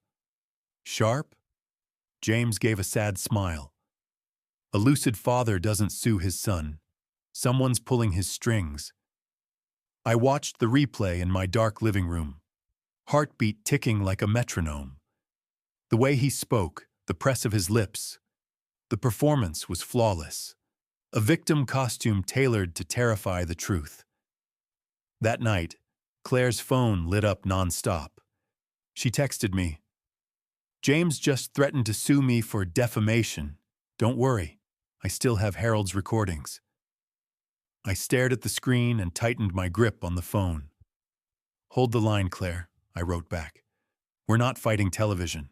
Sharp? James gave a sad smile. A lucid father doesn't sue his son. Someone's pulling his strings. I watched the replay in my dark living room, heartbeat ticking like a metronome. The way he spoke, the press of his lips, the performance was flawless. A victim costume tailored to terrify the truth. That night, Claire's phone lit up nonstop. She texted me, "James just threatened to sue me for defamation. Don't worry, I still have Harold's recordings." I stared at the screen and tightened my grip on the phone. "Hold the line, Claire," I wrote back. "We're not fighting television.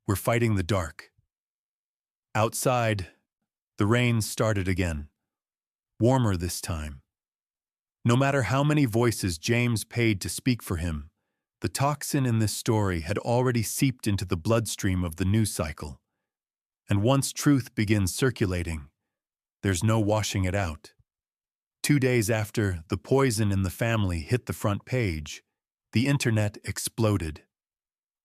We're fighting the dark." Outside, the rain started again. Warmer this time. No matter how many voices James paid to speak for him, the toxin in this story had already seeped into the bloodstream of the news cycle. And once truth begins circulating, there's no washing it out. 2 days after the poison in the family hit the front page, the internet exploded.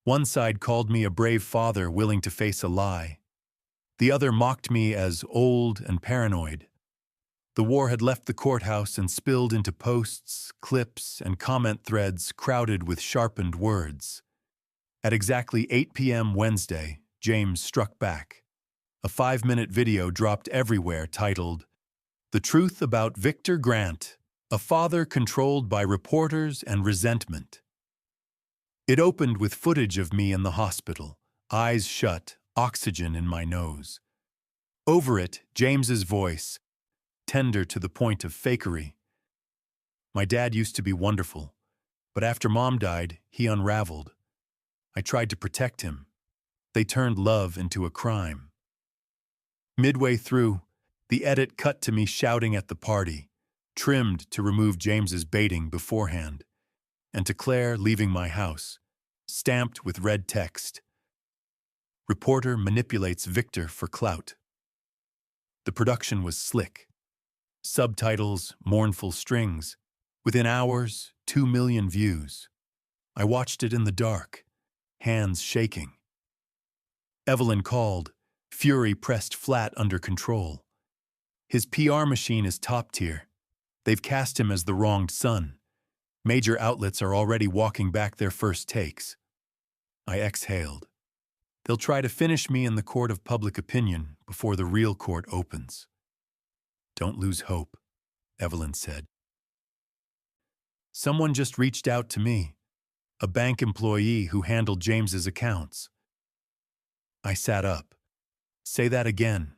One side called me a brave father willing to face a lie. The other mocked me as old and paranoid. The war had left the courthouse and spilled into posts, clips, and comment threads crowded with sharpened words. At exactly 8 p.m. Wednesday, James struck back. A 5-minute video dropped everywhere titled, "The Truth About Victor Grant, a Father Controlled by Reporters and Resentment." It opened with footage of me in the hospital, eyes shut, oxygen in my nose. Over it, James's voice, tender to the point of fakery. "My dad used to be wonderful, but after Mom died, he unraveled. I tried to protect him. They turned love into a crime." Midway through, the edit cut to me shouting at the party, trimmed to remove James's baiting beforehand, and to Claire leaving my house, stamped with red text. "Reporter manipulates Victor for clout." The production was slick. Subtitles, mournful strings. Within hours, 2 million views. I watched it in the dark, hands shaking. Evelyn called, fury pressed flat under control. His PR machine is top tier. They've cast him as the wronged son. Major outlets are already walking back their first takes. I exhaled. They'll try to finish me in the court of public opinion before the real court opens. "Don't lose hope," Evelyn said. Someone just reached out to me, a bank employee who handled James's accounts. I sat up. "Say that again."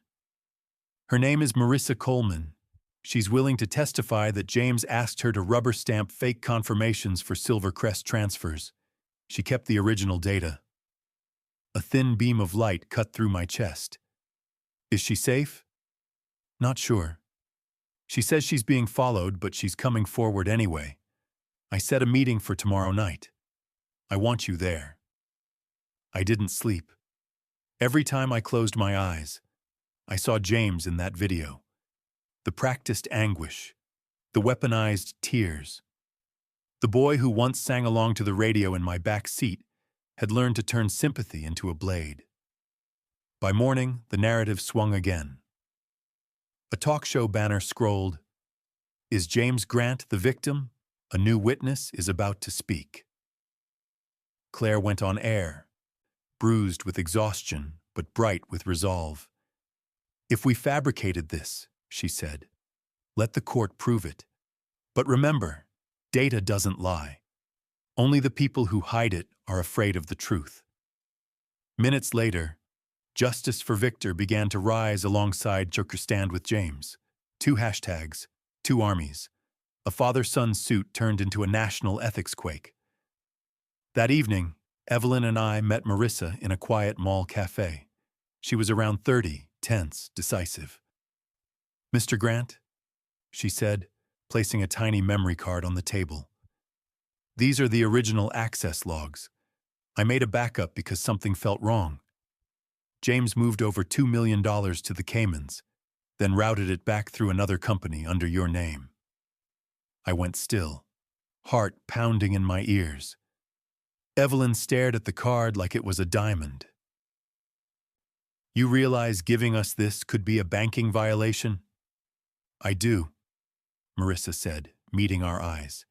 "Her name is Marissa Coleman. She's willing to testify that James asked her to rubber stamp fake confirmations for Silvercrest transfers. She kept the original data." A thin beam of light cut through my chest. "Is she safe?" "Not sure. She says she's being followed, but she's coming forward anyway. I set a meeting for tomorrow night. I want you there." I didn't sleep. Every time I closed my eyes, I saw James in that video. The practiced anguish, the weaponized tears. The boy who once sang along to the radio in my back seat had learned to turn sympathy into a blade. By morning, the narrative swung again. A talk show banner scrolled, "Is James Grant the victim? A new witness is about to speak." Claire went on air, bruised with exhaustion, but bright with resolve. "If we fabricated this," she said, "let the court prove it. But remember, data doesn't lie. Only the people who hide it are afraid of the truth." Minutes later, Justice for Victor began to rise alongside Stand with James. 2 hashtags, 2 armies. A father-son suit turned into a national ethics quake. That evening, Evelyn and I met Marissa in a quiet mall cafe. She was around 30, tense, decisive. "Mr. Grant," she said, placing a tiny memory card on the table. "These are the original access logs. I made a backup because something felt wrong. James moved over $2 million to the Caymans, then routed it back through another company under your name." I went still, heart pounding in my ears. Evelyn stared at the card like it was a diamond. "You realize giving us this could be a banking violation?" "I do," Marissa said, meeting our eyes.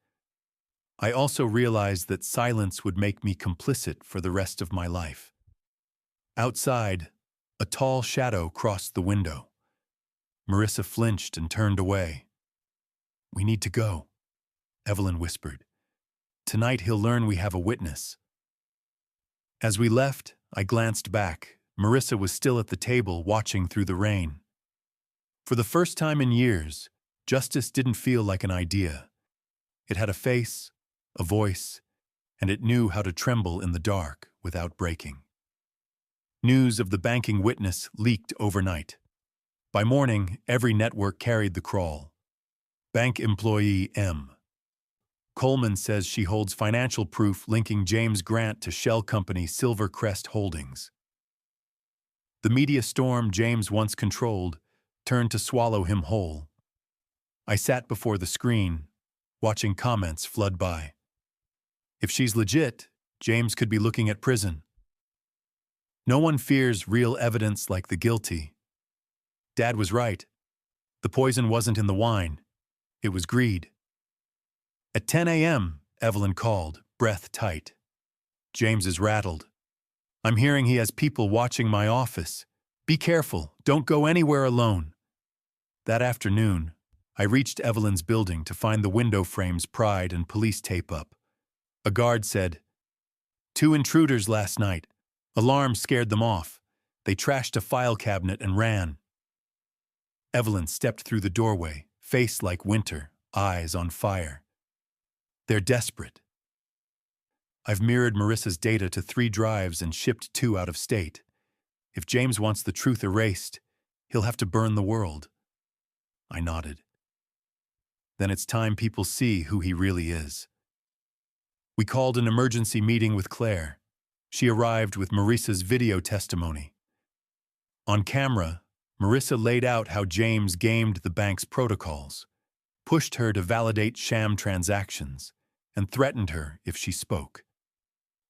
"I also realize that silence would make me complicit for the rest of my life." Outside, a tall shadow crossed the window. Marissa flinched and turned away. "We need to go," Evelyn whispered. "Tonight he'll learn we have a witness." As we left, I glanced back. Marissa was still at the table, watching through the rain. For the first time in years, justice didn't feel like an idea. It had a face, a voice, and it knew how to tremble in the dark without breaking. News of the banking witness leaked overnight. By morning, every network carried the crawl. Bank employee M. Coleman says she holds financial proof linking James Grant to shell company Silvercrest Holdings. The media storm James once controlled turned to swallow him whole. I sat before the screen, watching comments flood by. "If she's legit, James could be looking at prison." "No one fears real evidence like the guilty." Dad was right. The poison wasn't in the wine. It was greed. At 10 a.m., Evelyn called, breath tight. "James is rattled. I'm hearing he has people watching my office. Be careful. Don't go anywhere alone." That afternoon, I reached Evelyn's building to find the window frames pried and police tape up. A guard said, "2 intruders last night. Alarm scared them off. They trashed a file cabinet and ran." Evelyn stepped through the doorway, face like winter, eyes on fire. "They're desperate." I've mirrored Marissa's data to 3 drives and shipped 2 out of state. If James wants the truth erased, he'll have to burn the world. I nodded. Then it's time people see who he really is. We called an emergency meeting with Claire. She arrived with Marissa's video testimony. On camera, Marissa laid out how James gamed the bank's protocols, pushed her to validate sham transactions, and threatened her if she spoke.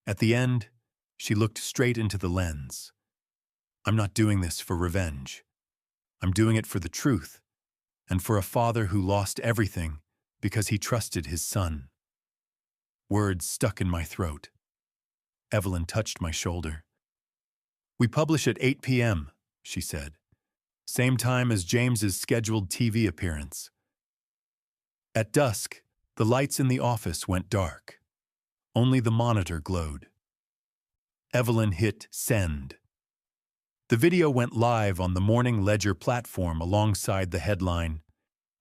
At the end, she looked straight into the lens. "I'm not doing this for revenge. I'm doing it for the truth, and for a father who lost everything because he trusted his son." Words stuck in my throat. Evelyn touched my shoulder. "We publish at 8 p.m., she said. "Same time as James's scheduled TV appearance." At dusk, the lights in the office went dark. Only the monitor glowed. Evelyn hit send. The video went live on the Morning Ledger platform alongside the headline,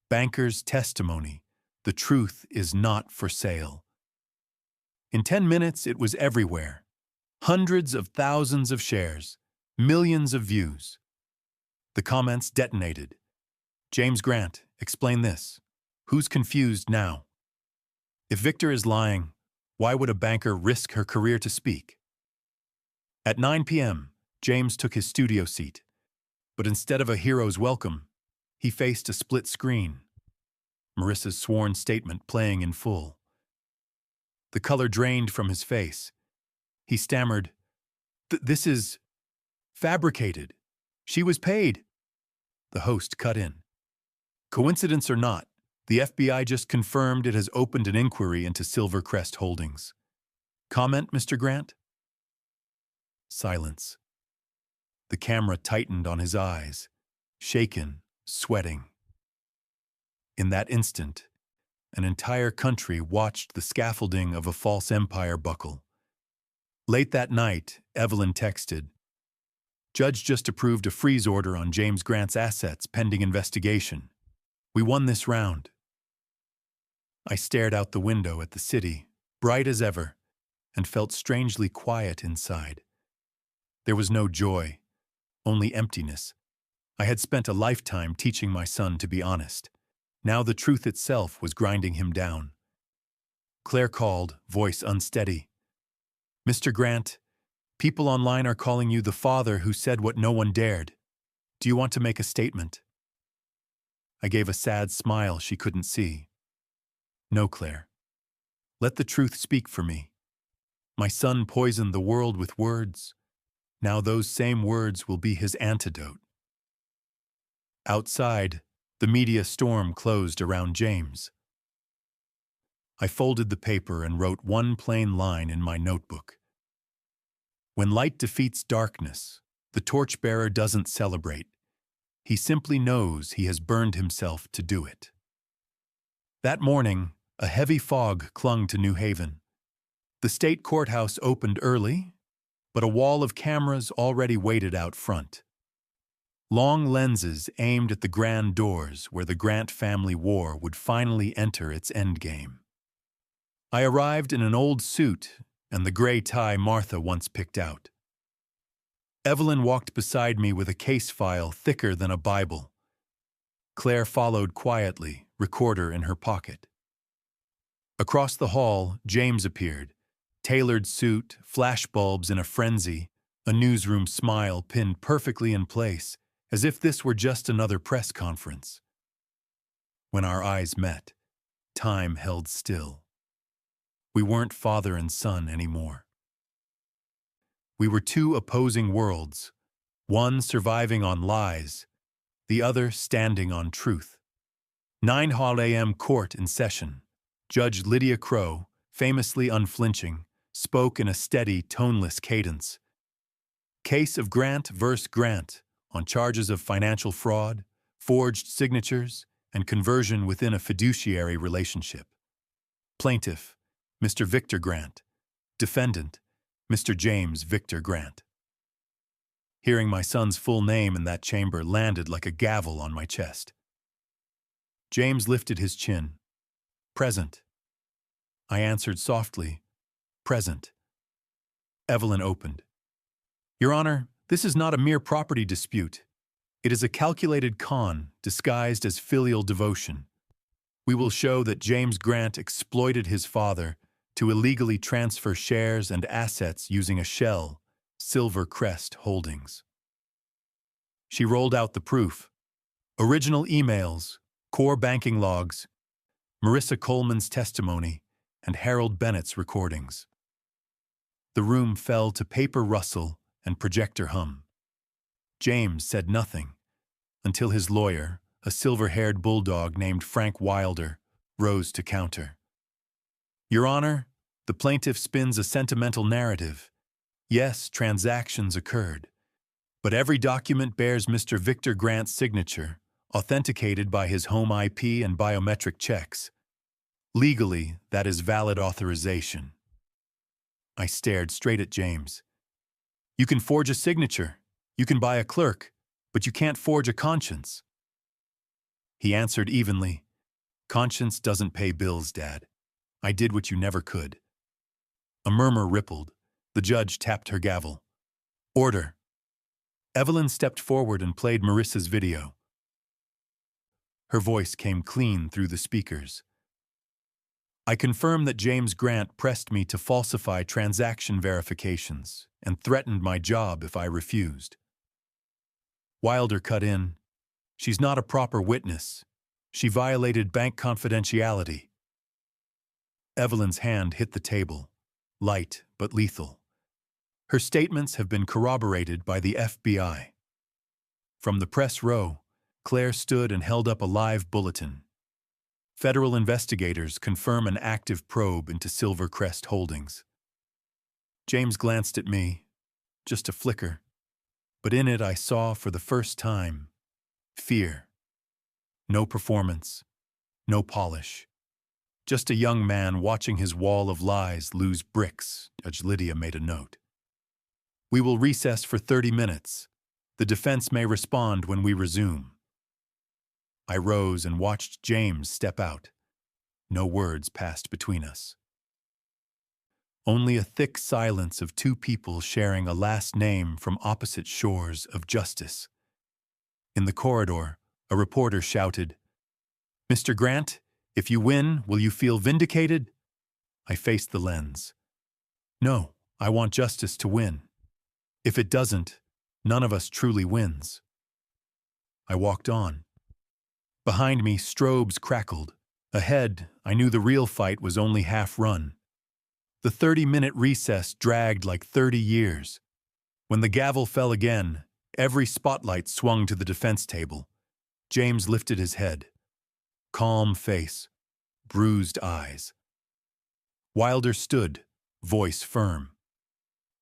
"Banker's Testimony, the Truth is Not for Sale." In 10 minutes, it was everywhere. Hundreds of thousands of shares, millions of views. The comments detonated. "James Grant, explain this. Who's confused now? If Victor is lying, why would a banker risk her career to speak?" At 9 p.m., James took his studio seat. But instead of a hero's welcome, he faced a split screen. Marissa's sworn statement playing in full. The color drained from his face. He stammered, "This is fabricated. She was paid." The host cut in. "Coincidence or not, the FBI just confirmed it has opened an inquiry into Silvercrest Holdings." Comment, Mr. Grant? Silence. The camera tightened on his eyes, shaken, sweating. In that instant, an entire country watched the scaffolding of a false empire buckle. Late that night, Evelyn texted, "Judge just approved a freeze order on James Grant's assets pending investigation. We won this round." I stared out the window at the city, bright as ever, and felt strangely quiet inside. There was no joy, only emptiness. I had spent a lifetime teaching my son to be honest. Now the truth itself was grinding him down. Claire called, voice unsteady. "Mr. Grant, people online are calling you the father who said what no one dared. Do you want to make a statement?" I gave a sad smile she couldn't see. "No, Claire. Let the truth speak for me. My son poisoned the world with words. Now those same words will be his antidote." Outside, the media storm closed around James. I folded the paper and wrote one plain line in my notebook. When light defeats darkness, the torchbearer doesn't celebrate. He simply knows he has burned himself to do it. That morning, a heavy fog clung to New Haven. The state courthouse opened early, but a wall of cameras already waited out front. Long lenses aimed at the grand doors where the Grant family war would finally enter its endgame. I arrived in an old suit and the gray tie Martha once picked out. Evelyn walked beside me with a case file thicker than a Bible. Claire followed quietly, recorder in her pocket. Across the hall, James appeared, tailored suit, flashbulbs in a frenzy, a newsroom smile pinned perfectly in place, as if this were just another press conference. When our eyes met, time held still. We weren't father and son anymore. We were two opposing worlds, one surviving on lies, the other standing on truth. 9 a.m. court in session. Judge Lydia Crow, famously unflinching, spoke in a steady, toneless cadence. Case of Grant vs. Grant on charges of financial fraud, forged signatures, and conversion within a fiduciary relationship. Plaintiff, Mr. Victor Grant. Defendant, Mr. James Victor Grant. Hearing my son's full name in that chamber landed like a gavel on my chest. James lifted his chin. "Present." I answered softly, "Present." Evelyn opened. "Your Honor, this is not a mere property dispute. It is a calculated con disguised as filial devotion. We will show that James Grant exploited his father to illegally transfer shares and assets using a shell, Silver Crest Holdings." She rolled out the proof. Original emails, core banking logs, Marissa Coleman's testimony, and Harold Bennett's recordings. The room fell to paper rustle and projector hum. James said nothing until his lawyer, a silver-haired bulldog named Frank Wilder, rose to counter. "Your Honor, the plaintiff spins a sentimental narrative. Yes, transactions occurred, but every document bears Mr. Victor Grant's signature, authenticated by his home IP and biometric checks. Legally, that is valid authorization." I stared straight at James. "You can forge a signature, you can buy a clerk, but you can't forge a conscience." He answered evenly, "Conscience doesn't pay bills, Dad. I did what you never could." A murmur rippled. The judge tapped her gavel. "Order." Evelyn stepped forward and played Marissa's video. Her voice came clean through the speakers. "I confirm that James Grant pressed me to falsify transaction verifications and threatened my job if I refused." Wilder cut in. "She's not a proper witness. She violated bank confidentiality." Evelyn's hand hit the table, light but lethal. Her statements have been corroborated by the FBI. From the press row, Claire stood and held up a live bulletin. "Federal investigators confirm an active probe into Silver Crest Holdings." James glanced at me, just a flicker, but in it I saw for the first time fear. No performance, no polish. Just a young man watching his wall of lies lose bricks, Judge Lydia made a note. We will recess for 30 minutes. The defense may respond when we resume. I rose and watched James step out. No words passed between us. Only a thick silence of two people sharing a last name from opposite shores of justice. In the corridor, a reporter shouted, "Mr. Grant, if you win, will you feel vindicated?" I faced the lens. No, I want justice to win. If it doesn't, none of us truly wins. I walked on. Behind me, strobes crackled. Ahead, I knew the real fight was only half run. The 30-minute recess dragged like 30 years. When the gavel fell again, every spotlight swung to the defense table. James lifted his head. Calm face, bruised eyes. Wilder stood, voice firm.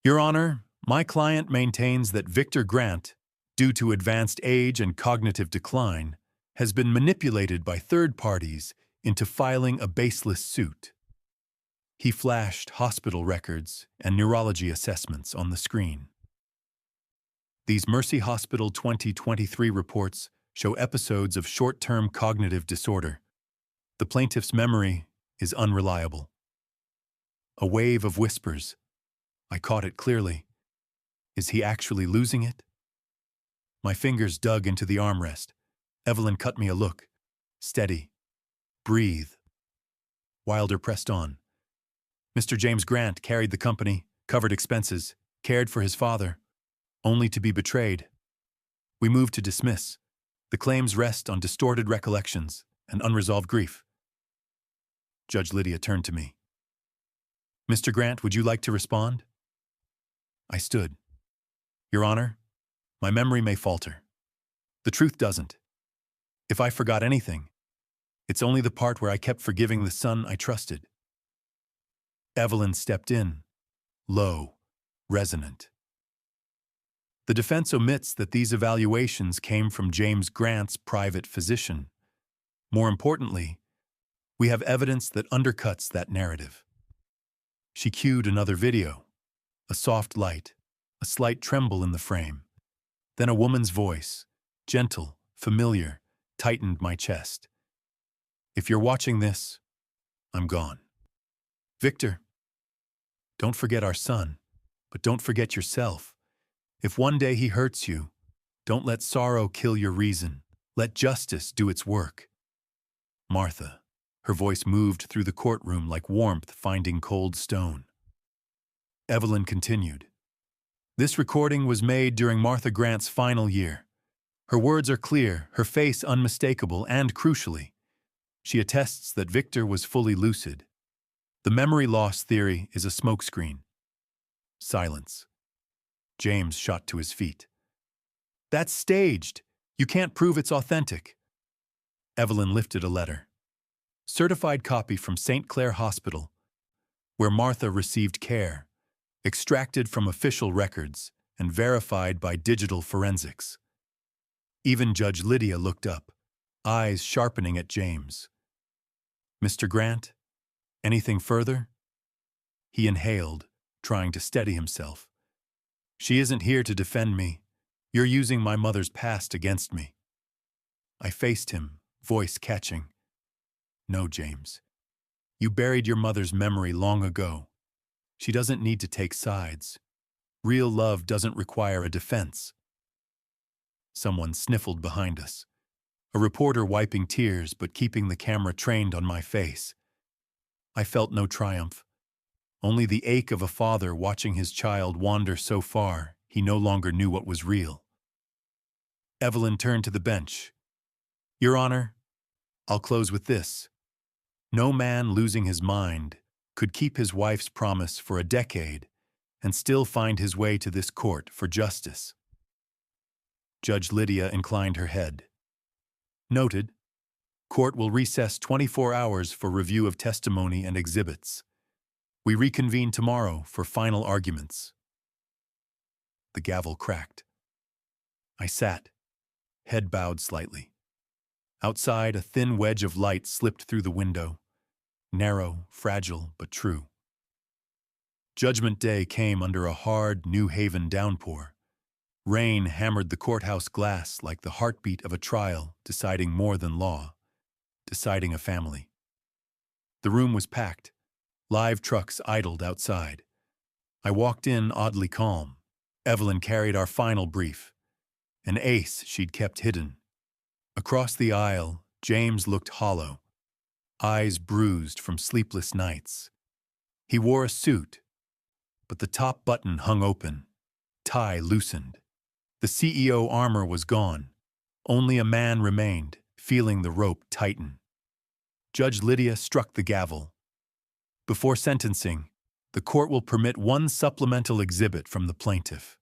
"Your Honor, my client maintains that Victor Grant, due to advanced age and cognitive decline, has been manipulated by third parties into filing a baseless suit." He flashed hospital records and neurology assessments on the screen. These Mercy Hospital 2023 reports show episodes of short-term cognitive disorder. The plaintiff's memory is unreliable. A wave of whispers. I caught it clearly. Is he actually losing it? My fingers dug into the armrest. Evelyn cut me a look. Steady. Breathe. Wilder pressed on. Mr. James Grant carried the company, covered expenses, cared for his father, only to be betrayed. We moved to dismiss. The claims rest on distorted recollections and unresolved grief. Judge Lydia turned to me. "Mr. Grant, would you like to respond?" I stood. "Your Honor, my memory may falter. The truth doesn't. If I forgot anything, it's only the part where I kept forgiving the son I trusted." Evelyn stepped in, low, resonant. The defense omits that these evaluations came from James Grant's private physician. More importantly, we have evidence that undercuts that narrative. She cued another video, a soft light, a slight tremble in the frame. Then a woman's voice, gentle, familiar, tightened my chest. "If you're watching this, I'm gone. Victor, don't forget our son, but don't forget yourself. If one day he hurts you, don't let sorrow kill your reason. Let justice do its work." Martha, her voice moved through the courtroom like warmth finding cold stone. Evelyn continued. "This recording was made during Martha Grant's final year. Her words are clear, her face unmistakable, and crucially, she attests that Victor was fully lucid. The memory loss theory is a smokescreen." Silence. James shot to his feet. "That's staged. You can't prove it's authentic." Evelyn lifted a letter. Certified copy from St. Clair Hospital, where Martha received care, extracted from official records and verified by digital forensics. Even Judge Lydia looked up, eyes sharpening at James. "Mr. Grant, anything further?" He inhaled, trying to steady himself. "She isn't here to defend me. You're using my mother's past against me." I faced him, voice catching. "No, James. You buried your mother's memory long ago. She doesn't need to take sides. Real love doesn't require a defense." Someone sniffled behind us. A reporter wiping tears but keeping the camera trained on my face. I felt no triumph. Only the ache of a father watching his child wander so far he no longer knew what was real. Evelyn turned to the bench. "Your Honor, I'll close with this. No man losing his mind could keep his wife's promise for a decade and still find his way to this court for justice." Judge Lydia inclined her head. "Noted. Court will recess 24 hours for review of testimony and exhibits." We reconvene tomorrow for final arguments. The gavel cracked. I sat, head bowed slightly. Outside, a thin wedge of light slipped through the window, narrow, fragile, but true. Judgment Day came under a hard New Haven downpour. Rain hammered the courthouse glass like the heartbeat of a trial, deciding more than law, deciding a family. The room was packed. Live trucks idled outside. I walked in oddly calm. Evelyn carried our final brief, an ace she'd kept hidden. Across the aisle, James looked hollow, eyes bruised from sleepless nights. He wore a suit, but the top button hung open, tie loosened. The CEO armor was gone. Only a man remained, feeling the rope tighten. Judge Lydia struck the gavel. Before sentencing, the court will permit one supplemental exhibit from the plaintiff.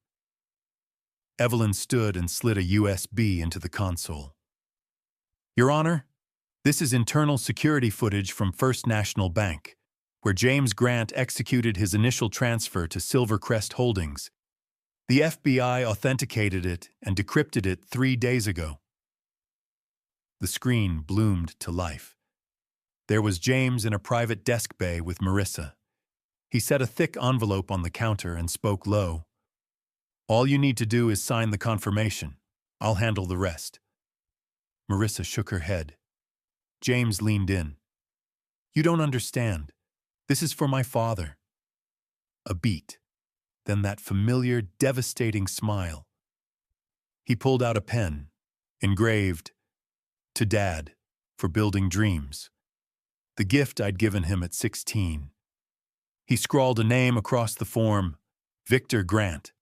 Evelyn stood and slid a USB into the console. Your Honor, this is internal security footage from First National Bank, where James Grant executed his initial transfer to Silvercrest Holdings. The FBI authenticated it and decrypted it 3 days ago. The screen bloomed to life. There was James in a private desk bay with Marissa. He set a thick envelope on the counter and spoke low. All you need to do is sign the confirmation. I'll handle the rest. Marissa shook her head. James leaned in. You don't understand. This is for my father. A beat. Then that familiar, devastating smile. He pulled out a pen, engraved, "To Dad, for building dreams." The gift I'd given him at 16. He scrawled a name across the form, Victor Grant.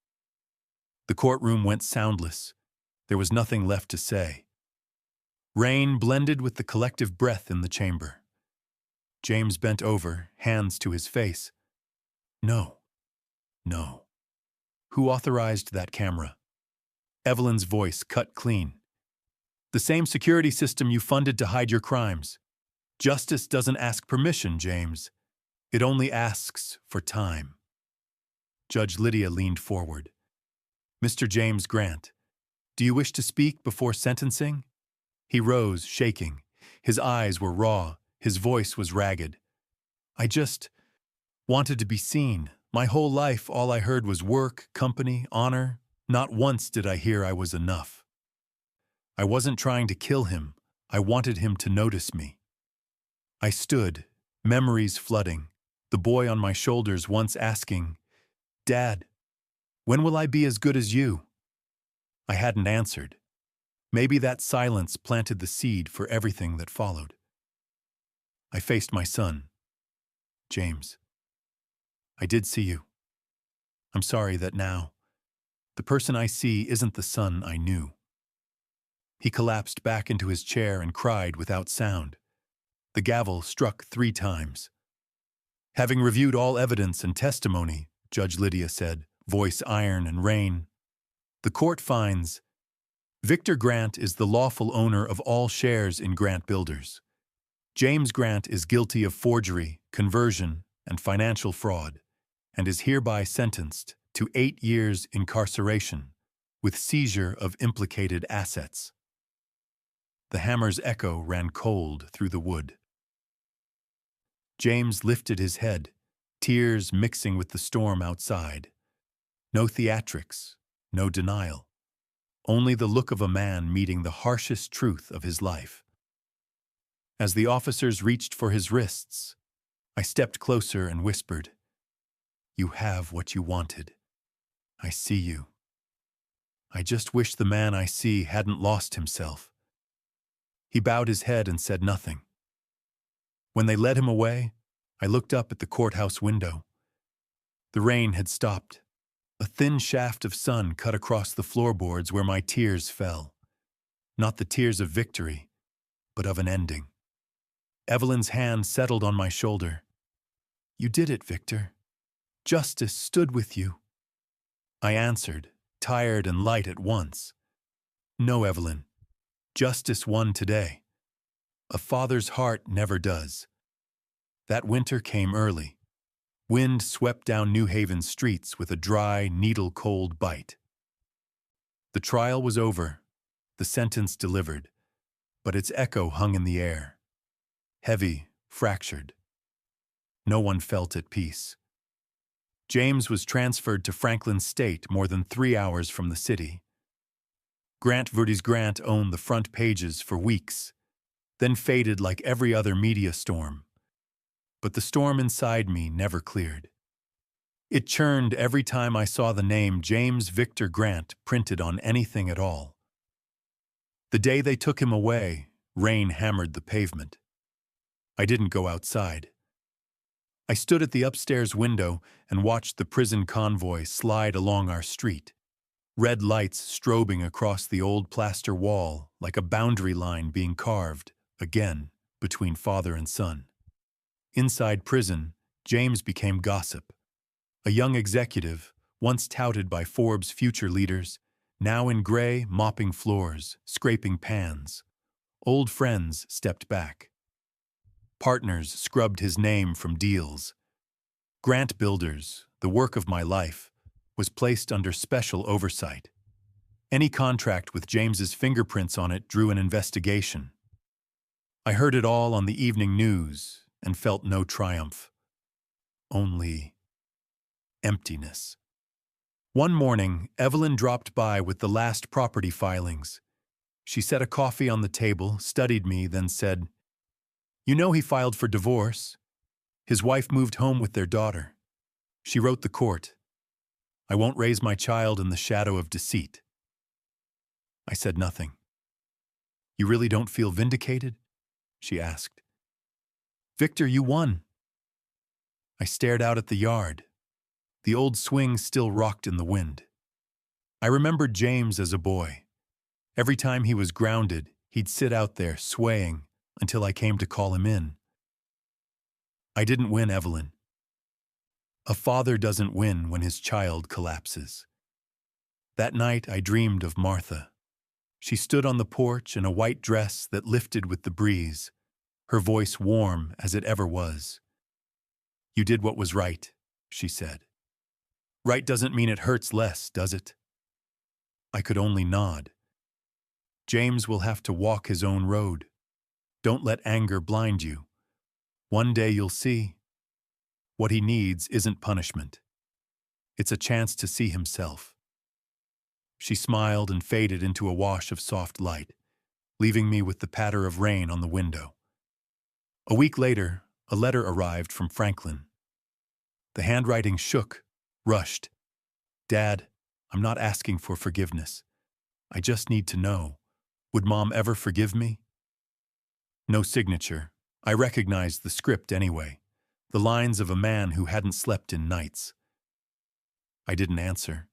The courtroom went soundless. There was nothing left to say. Rain blended with the collective breath in the chamber. James bent over, hands to his face. No. No. Who authorized that camera? Evelyn's voice cut clean. The same security system you funded to hide your crimes. Justice doesn't ask permission, James. It only asks for time. Judge Lydia leaned forward. Mr. James Grant, do you wish to speak before sentencing? He rose, shaking. His eyes were raw. His voice was ragged. I just wanted to be seen. My whole life, all I heard was work, company, honor. Not once did I hear I was enough. I wasn't trying to kill him. I wanted him to notice me. I stood, memories flooding, the boy on my shoulders once asking, Dad, when will I be as good as you? I hadn't answered. Maybe that silence planted the seed for everything that followed. I faced my son. James, I did see you. I'm sorry that now, the person I see isn't the son I knew. He collapsed back into his chair and cried without sound. The gavel struck 3 times. Having reviewed all evidence and testimony, Judge Lydia said, voice iron and rain, the court finds Victor Grant is the lawful owner of all shares in Grant Builders. James Grant is guilty of forgery, conversion, and financial fraud, and is hereby sentenced to 8 years incarceration with seizure of implicated assets. The hammer's echo ran cold through the wood. James lifted his head, tears mixing with the storm outside. No theatrics, no denial. Only the look of a man meeting the harshest truth of his life. As the officers reached for his wrists, I stepped closer and whispered, You have what you wanted. I see you. I just wish the man I see hadn't lost himself. He bowed his head and said nothing. When they led him away, I looked up at the courthouse window. The rain had stopped. A thin shaft of sun cut across the floorboards where my tears fell. Not the tears of victory, but of an ending. Evelyn's hand settled on my shoulder. You did it, Victor. Justice stood with you. I answered, tired and light at once. No, Evelyn. Justice won today. A father's heart never does. That winter came early. Wind swept down New Haven's streets with a dry, needle-cold bite. The trial was over, the sentence delivered, but its echo hung in the air. Heavy, fractured. No one felt at peace. James was transferred to Franklin State more than 3 hours from the city. Grant Verdi's Grant owned the front pages for weeks, then faded like every other media storm. But the storm inside me never cleared. It churned every time I saw the name James Victor Grant printed on anything at all. The day they took him away, rain hammered the pavement. I didn't go outside. I stood at the upstairs window and watched the prison convoy slide along our street, red lights strobing across the old plaster wall like a boundary line being carved, again, between father and son. Inside prison, James became gossip. A young executive, once touted by Forbes' future leaders, now in gray, mopping floors, scraping pans. Old friends stepped back. Partners scrubbed his name from deals. Grant Builders, the work of my life, was placed under special oversight. Any contract with James's fingerprints on it drew an investigation. I heard it all on the evening news and felt no triumph. Only emptiness. One morning, Evelyn dropped by with the last property filings. She set a coffee on the table, studied me, then said, "You know he filed for divorce. His wife moved home with their daughter. She wrote the court. I won't raise my child in the shadow of deceit." I said nothing. "You really don't feel vindicated?" she asked. "Victor, you won." I stared out at the yard. The old swing still rocked in the wind. I remembered James as a boy. Every time he was grounded, he'd sit out there swaying until I came to call him in. I didn't win, Evelyn. A father doesn't win when his child collapses. That night I dreamed of Martha. She stood on the porch in a white dress that lifted with the breeze, her voice warm as it ever was. "You did what was right," she said. "Right doesn't mean it hurts less, does it?" I could only nod. James will have to walk his own road. Don't let anger blind you. One day you'll see. What he needs isn't punishment. It's a chance to see himself. She smiled and faded into a wash of soft light, leaving me with the patter of rain on the window. A week later, a letter arrived from Franklin. The handwriting shook, rushed. "Dad, I'm not asking for forgiveness. I just need to know. Would Mom ever forgive me?" No signature. I recognized the script anyway. The lines of a man who hadn't slept in nights. I didn't answer.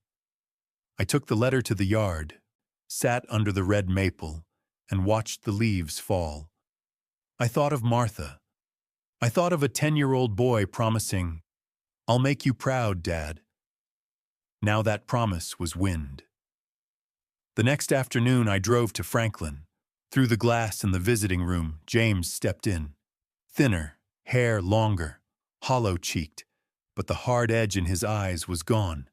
I took the letter to the yard, sat under the red maple, and watched the leaves fall. I thought of Martha. I thought of a 10-year-old boy promising, "I'll make you proud, Dad." Now that promise was wind. The next afternoon I drove to Franklin. Through the glass in the visiting room, James stepped in. Thinner, hair longer, hollow-cheeked, but the hard edge in his eyes was gone.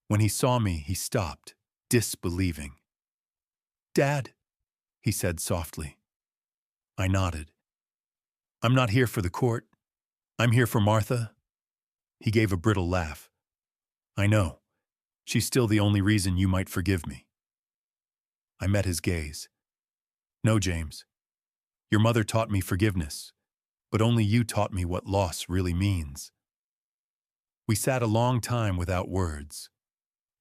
When he saw me, he stopped, disbelieving. "Dad," he said softly. I nodded. "I'm not here for the court. I'm here for Martha." He gave a brittle laugh. "I know. She's still the only reason you might forgive me." I met his gaze. "No, James. Your mother taught me forgiveness, but only you taught me what loss really means." We sat a long time without words.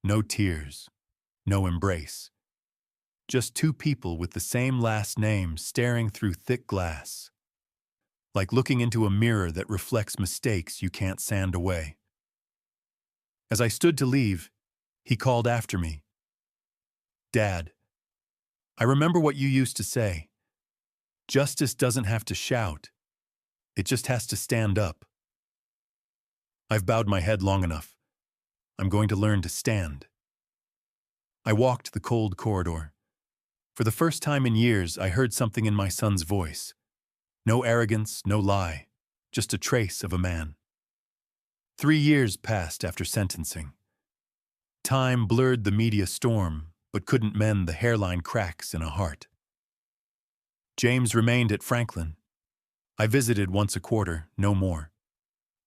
No tears, no embrace. Just two people with the same last name staring through thick glass. Like looking into a mirror that reflects mistakes you can't sand away. As I stood to leave, he called after me. "Dad, I remember what you used to say. Justice doesn't have to shout. It just has to stand up." I've bowed my head long enough. I'm going to learn to stand. I walked the cold corridor. For the first time in years, I heard something in my son's voice. No arrogance, no lie, just a trace of a man. 3 years passed after sentencing. Time blurred the media storm, but couldn't mend the hairline cracks in a heart. James remained at Franklin. I visited once a quarter, no more.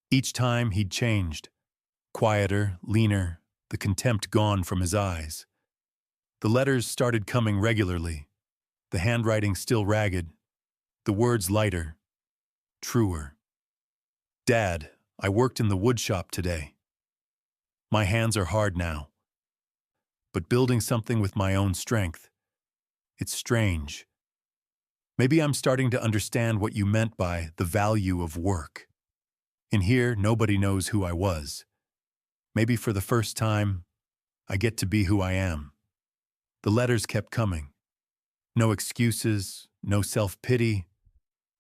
Each time he'd changed. Quieter, leaner, the contempt gone from his eyes. The letters started coming regularly, the handwriting still ragged, the words lighter, truer. Dad, I worked in the wood shop today. My hands are hard now. But building something with my own strength, it's strange. Maybe I'm starting to understand what you meant by the value of work. In here, nobody knows who I was. Maybe for the first time, I get to be who I am. The letters kept coming. No excuses, no self-pity,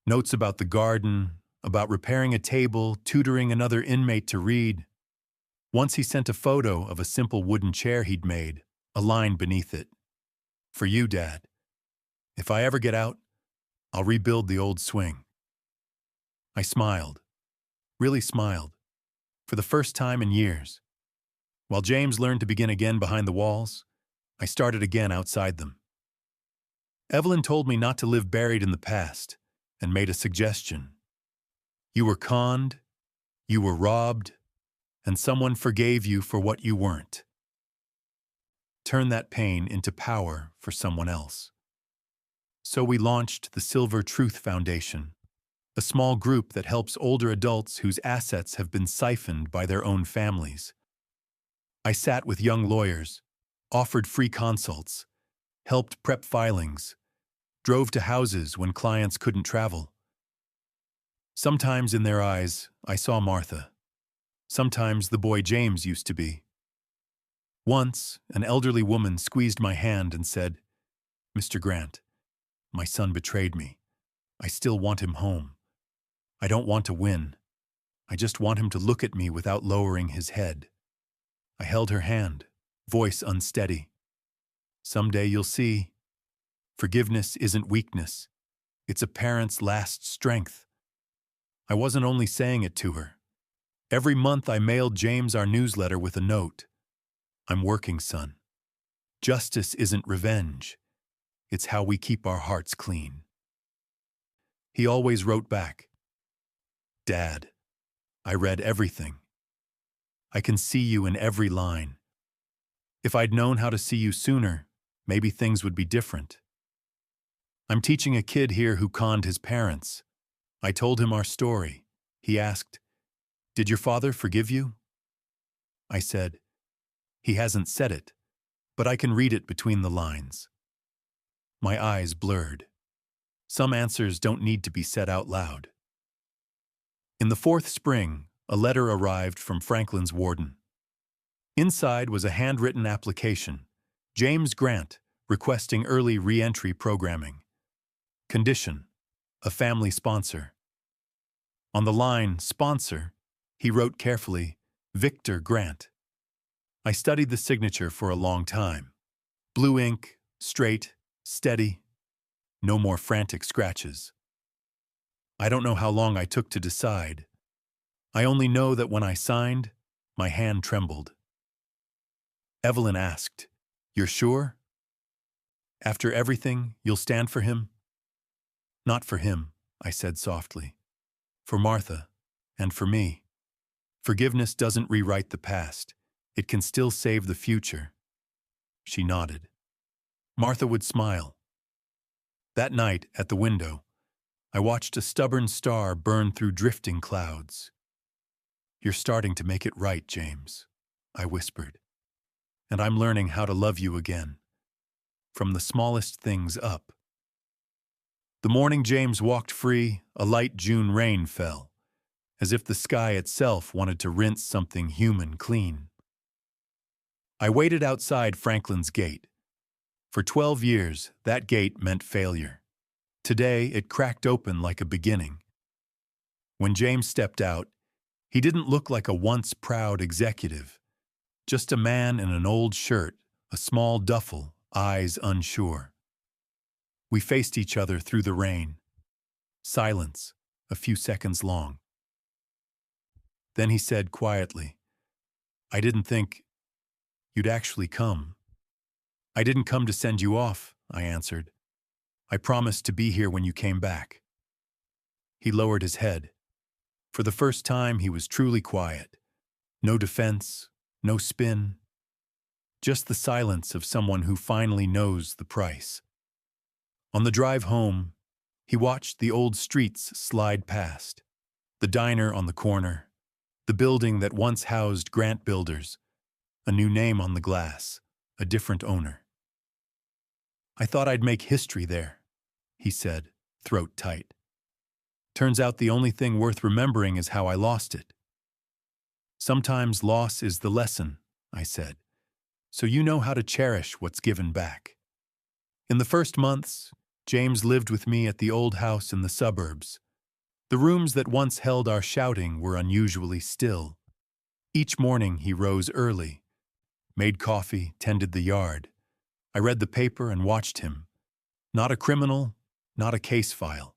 notes about the garden, about repairing a table, tutoring another inmate to read. Once he sent a photo of a simple wooden chair he'd made, a line beneath it. For you, Dad. If I ever get out, I'll rebuild the old swing. I smiled, really smiled, for the first time in years. While James learned to begin again behind the walls, I started again outside them. Evelyn told me not to live buried in the past and made a suggestion. You were conned, you were robbed, and someone forgave you for what you weren't. Turn that pain into power for someone else. So we launched the Silver Truth Foundation, a small group that helps older adults whose assets have been siphoned by their own families. I sat with young lawyers, offered free consults, helped prep filings, drove to houses when clients couldn't travel. Sometimes in their eyes, I saw Martha. Sometimes the boy James used to be. Once, an elderly woman squeezed my hand and said, "Mr. Grant, my son betrayed me. I still want him home. I don't want to win. I just want him to look at me without lowering his head." I held her hand, voice unsteady. Someday you'll see. Forgiveness isn't weakness. It's a parent's last strength. I wasn't only saying it to her. Every month I mailed James our newsletter with a note. I'm working, son. Justice isn't revenge. It's how we keep our hearts clean. He always wrote back, Dad, I read everything. I can see you in every line. If I'd known how to see you sooner, maybe things would be different. I'm teaching a kid here who conned his parents. I told him our story. He asked, "Did your father forgive you?" I said, "He hasn't said it, but I can read it between the lines." My eyes blurred. Some answers don't need to be said out loud. In the fourth spring, a letter arrived from Franklin's warden. Inside was a handwritten application, James Grant, requesting early re-entry programming. Condition, a family sponsor. On the line, sponsor, he wrote carefully, Victor Grant. I studied the signature for a long time. Blue ink, straight, steady. No more frantic scratches. I don't know how long I took to decide. I only know that when I signed, my hand trembled. Evelyn asked, "You're sure? After everything, you'll stand for him?" "Not for him," I said softly. "For Martha, and for me. Forgiveness doesn't rewrite the past. It can still save the future." She nodded. Martha would smile. That night, at the window, I watched a stubborn star burn through drifting clouds. "You're starting to make it right, James," I whispered. "And I'm learning how to love you again. From the smallest things up." The morning James walked free, a light June rain fell, as if the sky itself wanted to rinse something human clean. I waited outside Franklin's gate. For 12 years, that gate meant failure. Today, it cracked open like a beginning. When James stepped out, he didn't look like a once proud executive, just a man in an old shirt, a small duffel, eyes unsure. We faced each other through the rain. Silence, a few seconds long. Then he said quietly, "I didn't think you'd actually come." "I didn't come to send you off," I answered. "I promised to be here when you came back." He lowered his head. For the first time, he was truly quiet. No defense, no spin, just the silence of someone who finally knows the price. On the drive home, he watched the old streets slide past, the diner on the corner, the building that once housed Grant Builders, a new name on the glass, a different owner. "I thought I'd make history there," he said, throat tight. "Turns out the only thing worth remembering is how I lost it." "Sometimes loss is the lesson," I said, "so you know how to cherish what's given back." In the first months, James lived with me at the old house in the suburbs. The rooms that once held our shouting were unusually still. Each morning he rose early, made coffee, tended the yard. I read the paper and watched him. Not a criminal, not a case file.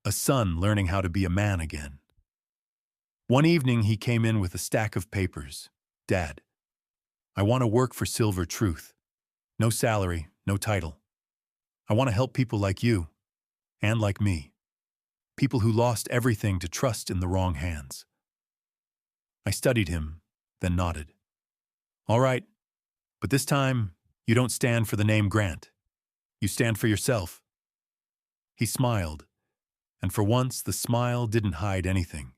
A son learning how to be a man again. One evening he came in with a stack of papers. "Dad, I want to work for Silver Truth. No salary, no title. I want to help people like you, and like me. People who lost everything to trust in the wrong hands." I studied him, then nodded. "All right, but this time you don't stand for the name Grant. You stand for yourself." He smiled, and for once the smile didn't hide anything.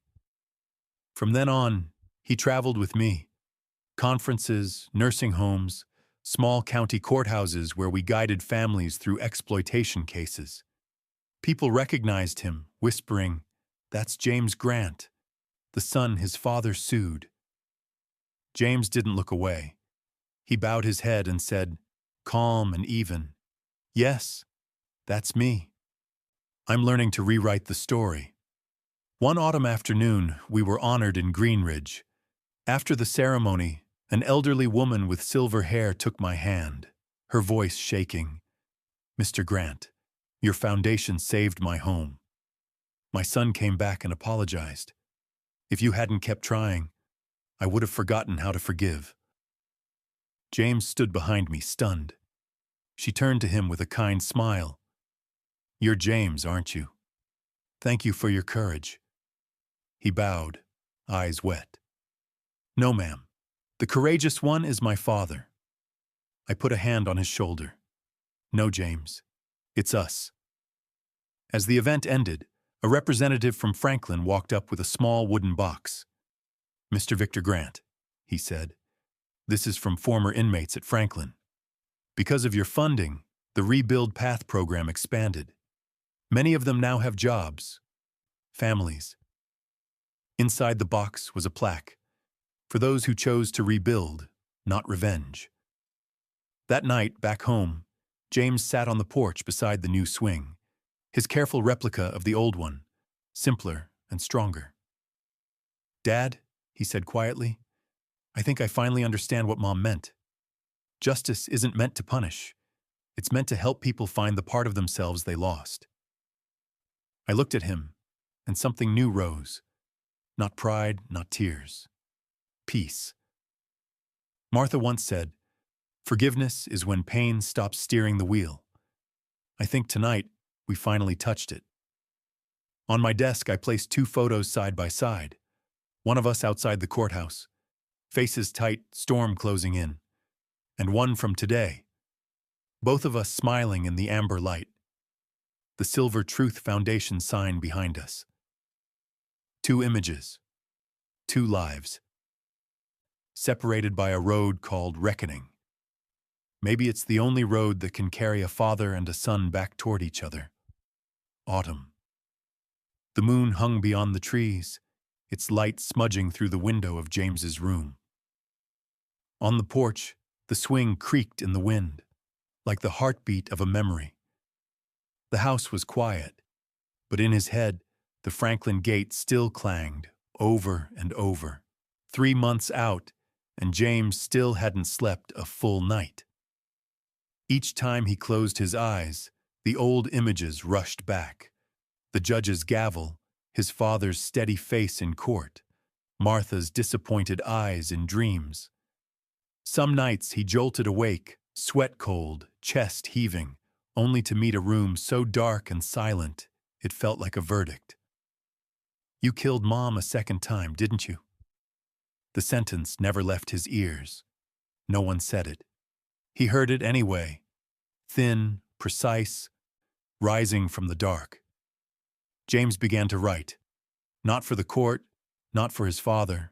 From then on, he traveled with me. Conferences, nursing homes, small county courthouses where we guided families through exploitation cases. People recognized him, whispering, "That's James Grant, the son his father sued." James didn't look away. He bowed his head and said, calm and even, "Yes, that's me. I'm learning to rewrite the story." One autumn afternoon, we were honored in Greenridge. After the ceremony, an elderly woman with silver hair took my hand, her voice shaking. "Mr. Grant, your foundation saved my home. My son came back and apologized. If you hadn't kept trying, I would have forgotten how to forgive." James stood behind me, stunned. She turned to him with a kind smile. "You're James, aren't you? Thank you for your courage." He bowed, eyes wet. "No, ma'am. The courageous one is my father." I put a hand on his shoulder. "No, James. It's us." As the event ended, a representative from Franklin walked up with a small wooden box. "Mr. Victor Grant," he said, "this is from former inmates at Franklin. Because of your funding, the Rebuild Path program expanded. Many of them now have jobs, families." Inside the box was a plaque, for those who chose to rebuild, not revenge. That night, back home, James sat on the porch beside the new swing, his careful replica of the old one, simpler and stronger. "Dad," he said quietly, "I think I finally understand what Mom meant. Justice isn't meant to punish. It's meant to help people find the part of themselves they lost." I looked at him, and something new rose. Not pride, not tears. Peace. Martha once said, "Forgiveness is when pain stops steering the wheel." I think tonight we finally touched it. On my desk, I placed 2 photos side by side. One of us outside the courthouse, faces tight, storm closing in, and one from today, both of us smiling in the amber light, the Silver Truth Foundation sign behind us. 2 images, 2 lives, separated by a road called Reckoning. Maybe it's the only road that can carry a father and a son back toward each other. Autumn. The moon hung beyond the trees, its light smudging through the window of James's room. On the porch, the swing creaked in the wind, like the heartbeat of a memory. The house was quiet, but in his head, the Franklin gate still clanged, over and over. 3 months out, and James still hadn't slept a full night. Each time he closed his eyes, the old images rushed back. The judge's gavel, his father's steady face in court, Martha's disappointed eyes in dreams. Some nights he jolted awake, sweat cold, chest heaving, only to meet a room so dark and silent it felt like a verdict. "You killed Mom a second time, didn't you?" The sentence never left his ears. No one said it. He heard it anyway, thin, precise, rising from the dark. James began to write, not for the court, not for his father,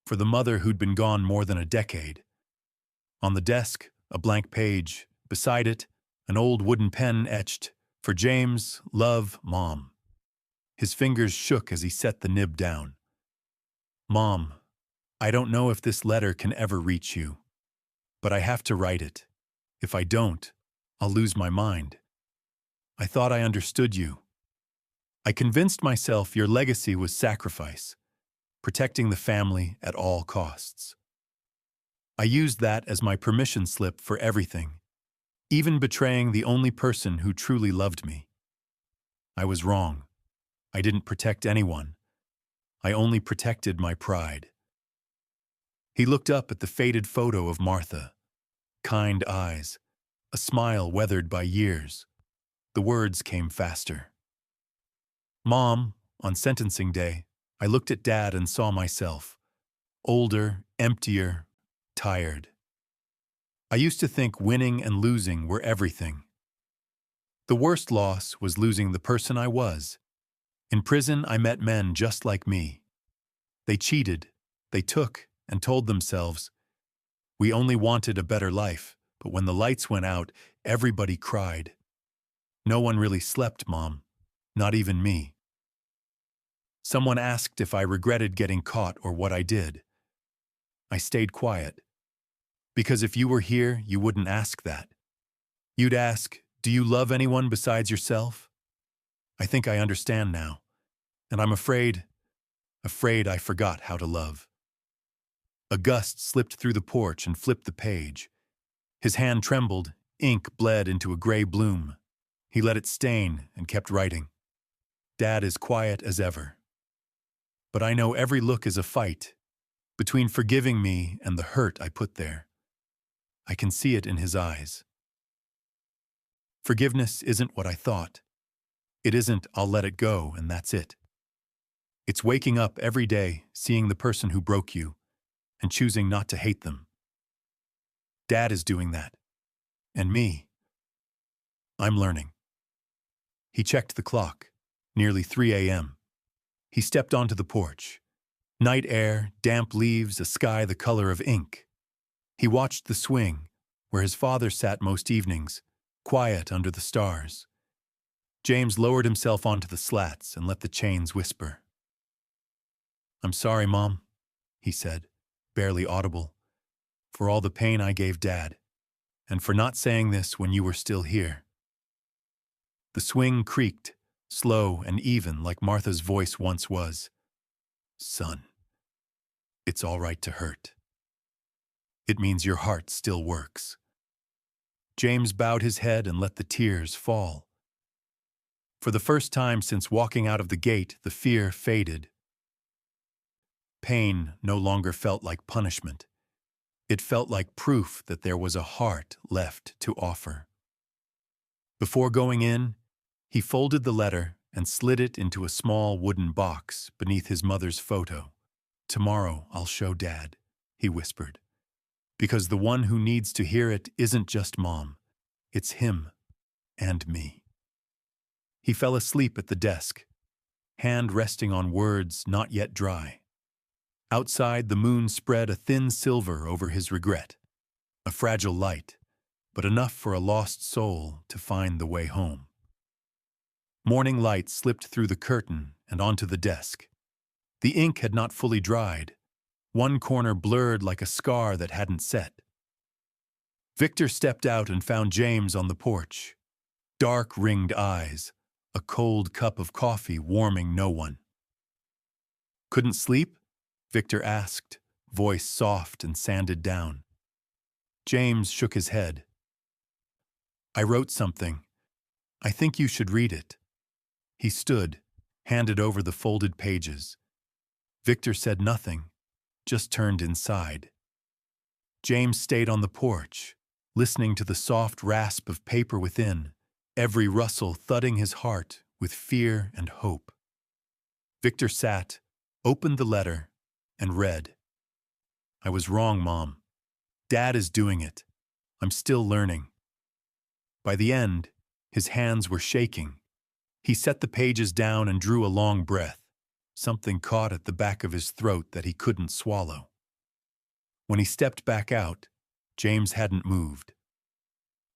for the mother who'd been gone more than a decade. On the desk, a blank page. Beside it, an old wooden pen etched, "For James, love, Mom." His fingers shook as he set the nib down. "Mom, I don't know if this letter can ever reach you, but I have to write it. If I don't, I'll lose my mind. I thought I understood you. I convinced myself your legacy was sacrifice, protecting the family at all costs. I used that as my permission slip for everything, even betraying the only person who truly loved me. I was wrong. I didn't protect anyone. I only protected my pride." He looked up at the faded photo of Martha. Kind eyes, a smile weathered by years. The words came faster. "Mom, on sentencing day, I looked at Dad and saw myself. Older, emptier, tired. I used to think winning and losing were everything. The worst loss was losing the person I was. In prison, I met men just like me. They cheated, they took, and told themselves, we only wanted a better life, but when the lights went out, everybody cried. No one really slept, Mom, not even me. Someone asked if I regretted getting caught or what I did. I stayed quiet. Because if you were here, you wouldn't ask that. You'd ask, do you love anyone besides yourself? I think I understand now, and I'm afraid I forgot how to love." A gust slipped through the porch and flipped the page. His hand trembled, ink bled into a gray bloom. He let it stain and kept writing. "Dad is quiet as ever. But I know every look is a fight, between forgiving me and the hurt I put there. I can see it in his eyes. Forgiveness isn't what I thought. It isn't, I'll let it go and that's it. It's waking up every day, seeing the person who broke you, and choosing not to hate them. Dad is doing that. And me. I'm learning." He checked the clock. Nearly 3 a.m. He stepped onto the porch. Night air, damp leaves, a sky the color of ink. He watched the swing, where his father sat most evenings, quiet under the stars. James lowered himself onto the slats and let the chains whisper. "I'm sorry, Mom," he said, barely audible, "for all the pain I gave Dad, and for not saying this when you were still here." The swing creaked, slow and even like Martha's voice once was. "Son, it's all right to hurt. It means your heart still works." James bowed his head and let the tears fall. For the first time since walking out of the gate, the fear faded. Pain no longer felt like punishment. It felt like proof that there was a heart left to offer. Before going in, he folded the letter and slid it into a small wooden box beneath his mother's photo. "Tomorrow I'll show Dad," he whispered. "Because the one who needs to hear it isn't just Mom. It's him and me." He fell asleep at the desk, hand resting on words not yet dry. Outside, the moon spread a thin silver over his regret, a fragile light, but enough for a lost soul to find the way home. Morning light slipped through the curtain and onto the desk. The ink had not fully dried, one corner blurred like a scar that hadn't set. Victor stepped out and found James on the porch, dark ringed eyes, a cold cup of coffee warming no one. "Couldn't sleep?" Victor asked, voice soft and sanded down. James shook his head. "I wrote something. I think you should read it." He stood, handed over the folded pages. Victor said nothing, just turned inside. James stayed on the porch, listening to the soft rasp of paper within, every rustle thudding his heart with fear and hope. Victor sat, opened the letter, and read. "I was wrong, Mom. Dad is doing it. I'm still learning." By the end, his hands were shaking. He set the pages down and drew a long breath. Something caught at the back of his throat that he couldn't swallow. When he stepped back out, James hadn't moved.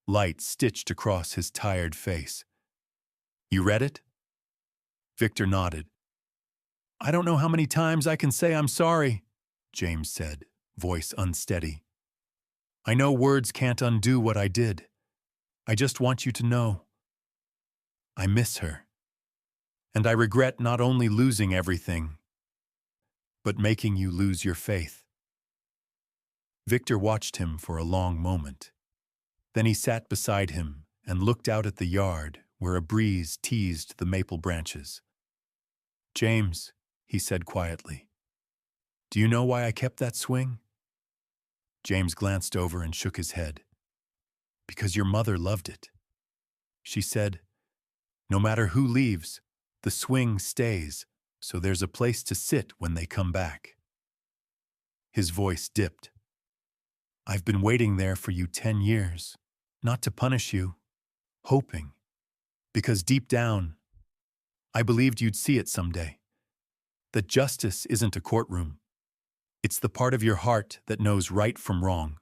Light stitched across his tired face. "You read it?" Victor nodded. "I don't know how many times I can say I'm sorry," James said, voice unsteady. "I know words can't undo what I did. I just want you to know. I miss her. And I regret not only losing everything, but making you lose your faith." Victor watched him for a long moment. Then he sat beside him and looked out at the yard where a breeze teased the maple branches. "James," he said quietly, "do you know why I kept that swing?" James glanced over and shook his head. "Because your mother loved it. She said, 'No matter who leaves, the swing stays, so there's a place to sit when they come back.'" His voice dipped. "I've been waiting there for you 10 years, not to punish you, hoping, because deep down, I believed you'd see it someday. That justice isn't a courtroom. It's the part of your heart that knows right from wrong."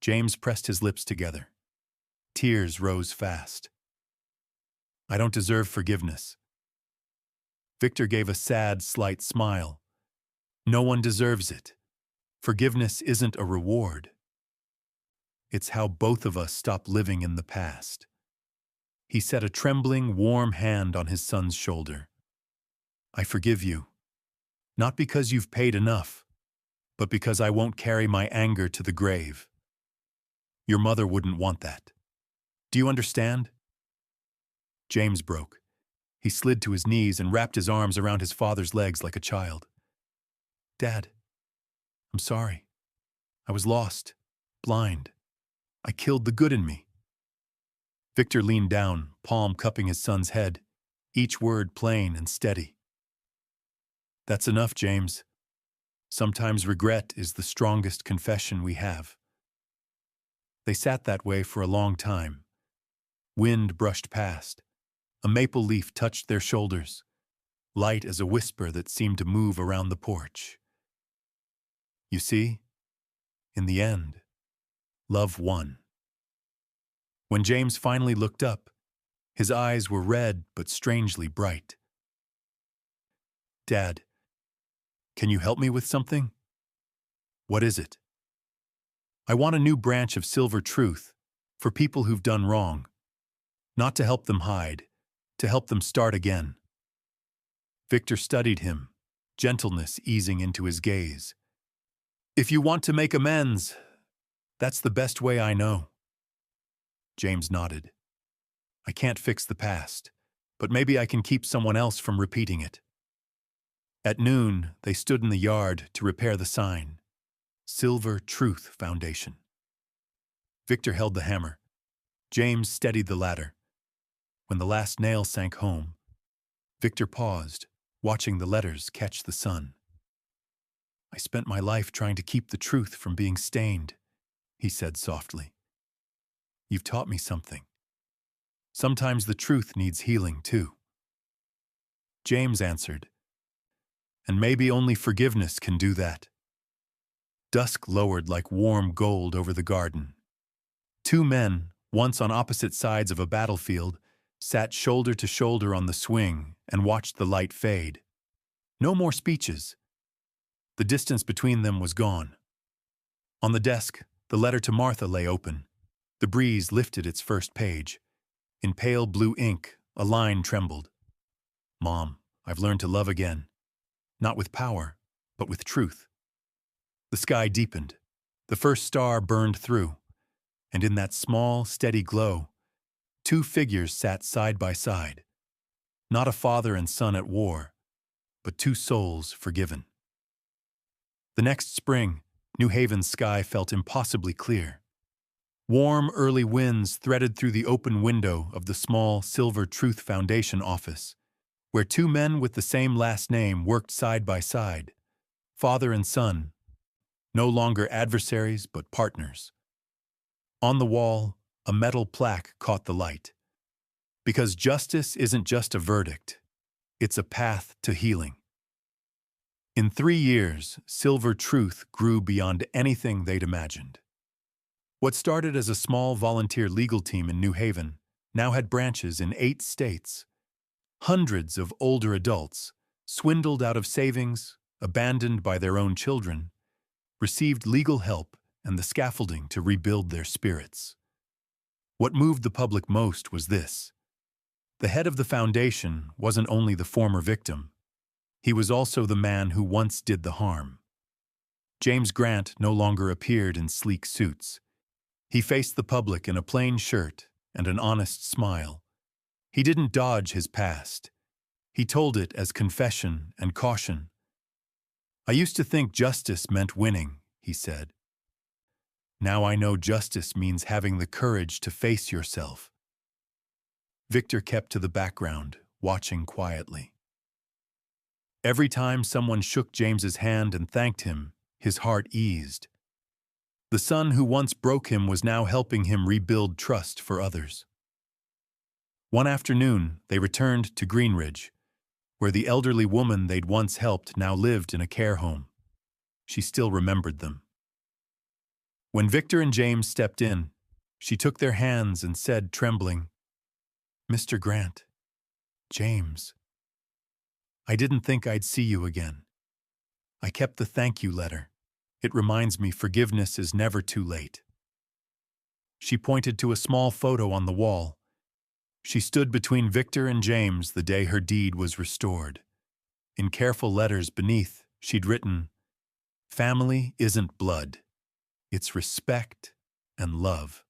James pressed his lips together. Tears rose fast. "I don't deserve forgiveness." Victor gave a sad, slight smile. "No one deserves it. Forgiveness isn't a reward. It's how both of us stop living in the past." He set a trembling, warm hand on his son's shoulder. "I forgive you. Not because you've paid enough, but because I won't carry my anger to the grave. Your mother wouldn't want that. Do you understand?" James broke. He slid to his knees and wrapped his arms around his father's legs like a child. "Dad, I'm sorry. I was lost, blind. I killed the good in me." Victor leaned down, palm cupping his son's head, each word plain and steady. "That's enough, James. Sometimes regret is the strongest confession we have." They sat that way for a long time. Wind brushed past. A maple leaf touched their shoulders, light as a whisper that seemed to move around the porch. "You see, in the end, love won." When James finally looked up, his eyes were red but strangely bright. "Dad, can you help me with something?" "What is it?" "I want a new branch of Silver Truth for people who've done wrong. Not to help them hide, to help them start again." Victor studied him, gentleness easing into his gaze. "If you want to make amends, that's the best way I know." James nodded. "I can't fix the past, but maybe I can keep someone else from repeating it." At noon, they stood in the yard to repair the sign, Silver Truth Foundation. Victor held the hammer. James steadied the ladder. When the last nail sank home, Victor paused, watching the letters catch the sun. "I spent my life trying to keep the truth from being stained," he said softly. "You've taught me something. Sometimes the truth needs healing, too." James answered, "And maybe only forgiveness can do that." Dusk lowered like warm gold over the garden. Two men, once on opposite sides of a battlefield, sat shoulder to shoulder on the swing and watched the light fade. No more speeches. The distance between them was gone. On the desk, the letter to Martha lay open. The breeze lifted its first page. In pale blue ink, a line trembled. "Mom, I've learned to love again. Not with power, but with truth." The sky deepened. The first star burned through. And in that small, steady glow, two figures sat side by side. Not a father and son at war, but two souls forgiven. The next spring, New Haven's sky felt impossibly clear. Warm, early winds threaded through the open window of the small Silver Truth Foundation office, where two men with the same last name worked side by side, father and son, no longer adversaries but partners. On the wall, a metal plaque caught the light. Because justice isn't just a verdict, it's a path to healing. In 3 years, Silver Truth grew beyond anything they'd imagined. What started as a small volunteer legal team in New Haven now had branches in 8 states. Hundreds of older adults, swindled out of savings, abandoned by their own children, received legal help and the scaffolding to rebuild their spirits. What moved the public most was this: the head of the foundation wasn't only the former victim, he was also the man who once did the harm. James Grant no longer appeared in sleek suits. He faced the public in a plain shirt and an honest smile. He didn't dodge his past. He told it as confession and caution. "I used to think justice meant winning," he said. "Now I know justice means having the courage to face yourself." Victor kept to the background, watching quietly. Every time someone shook James's hand and thanked him, his heart eased. The son who once broke him was now helping him rebuild trust for others. One afternoon, they returned to Greenridge, where the elderly woman they'd once helped now lived in a care home. She still remembered them. When Victor and James stepped in, she took their hands and said, trembling, "Mr. Grant, James, I didn't think I'd see you again. I kept the thank you letter. It reminds me forgiveness is never too late." She pointed to a small photo on the wall. She stood between Victor and James the day her deed was restored. In careful letters beneath, she'd written, "Family isn't blood. It's respect and love."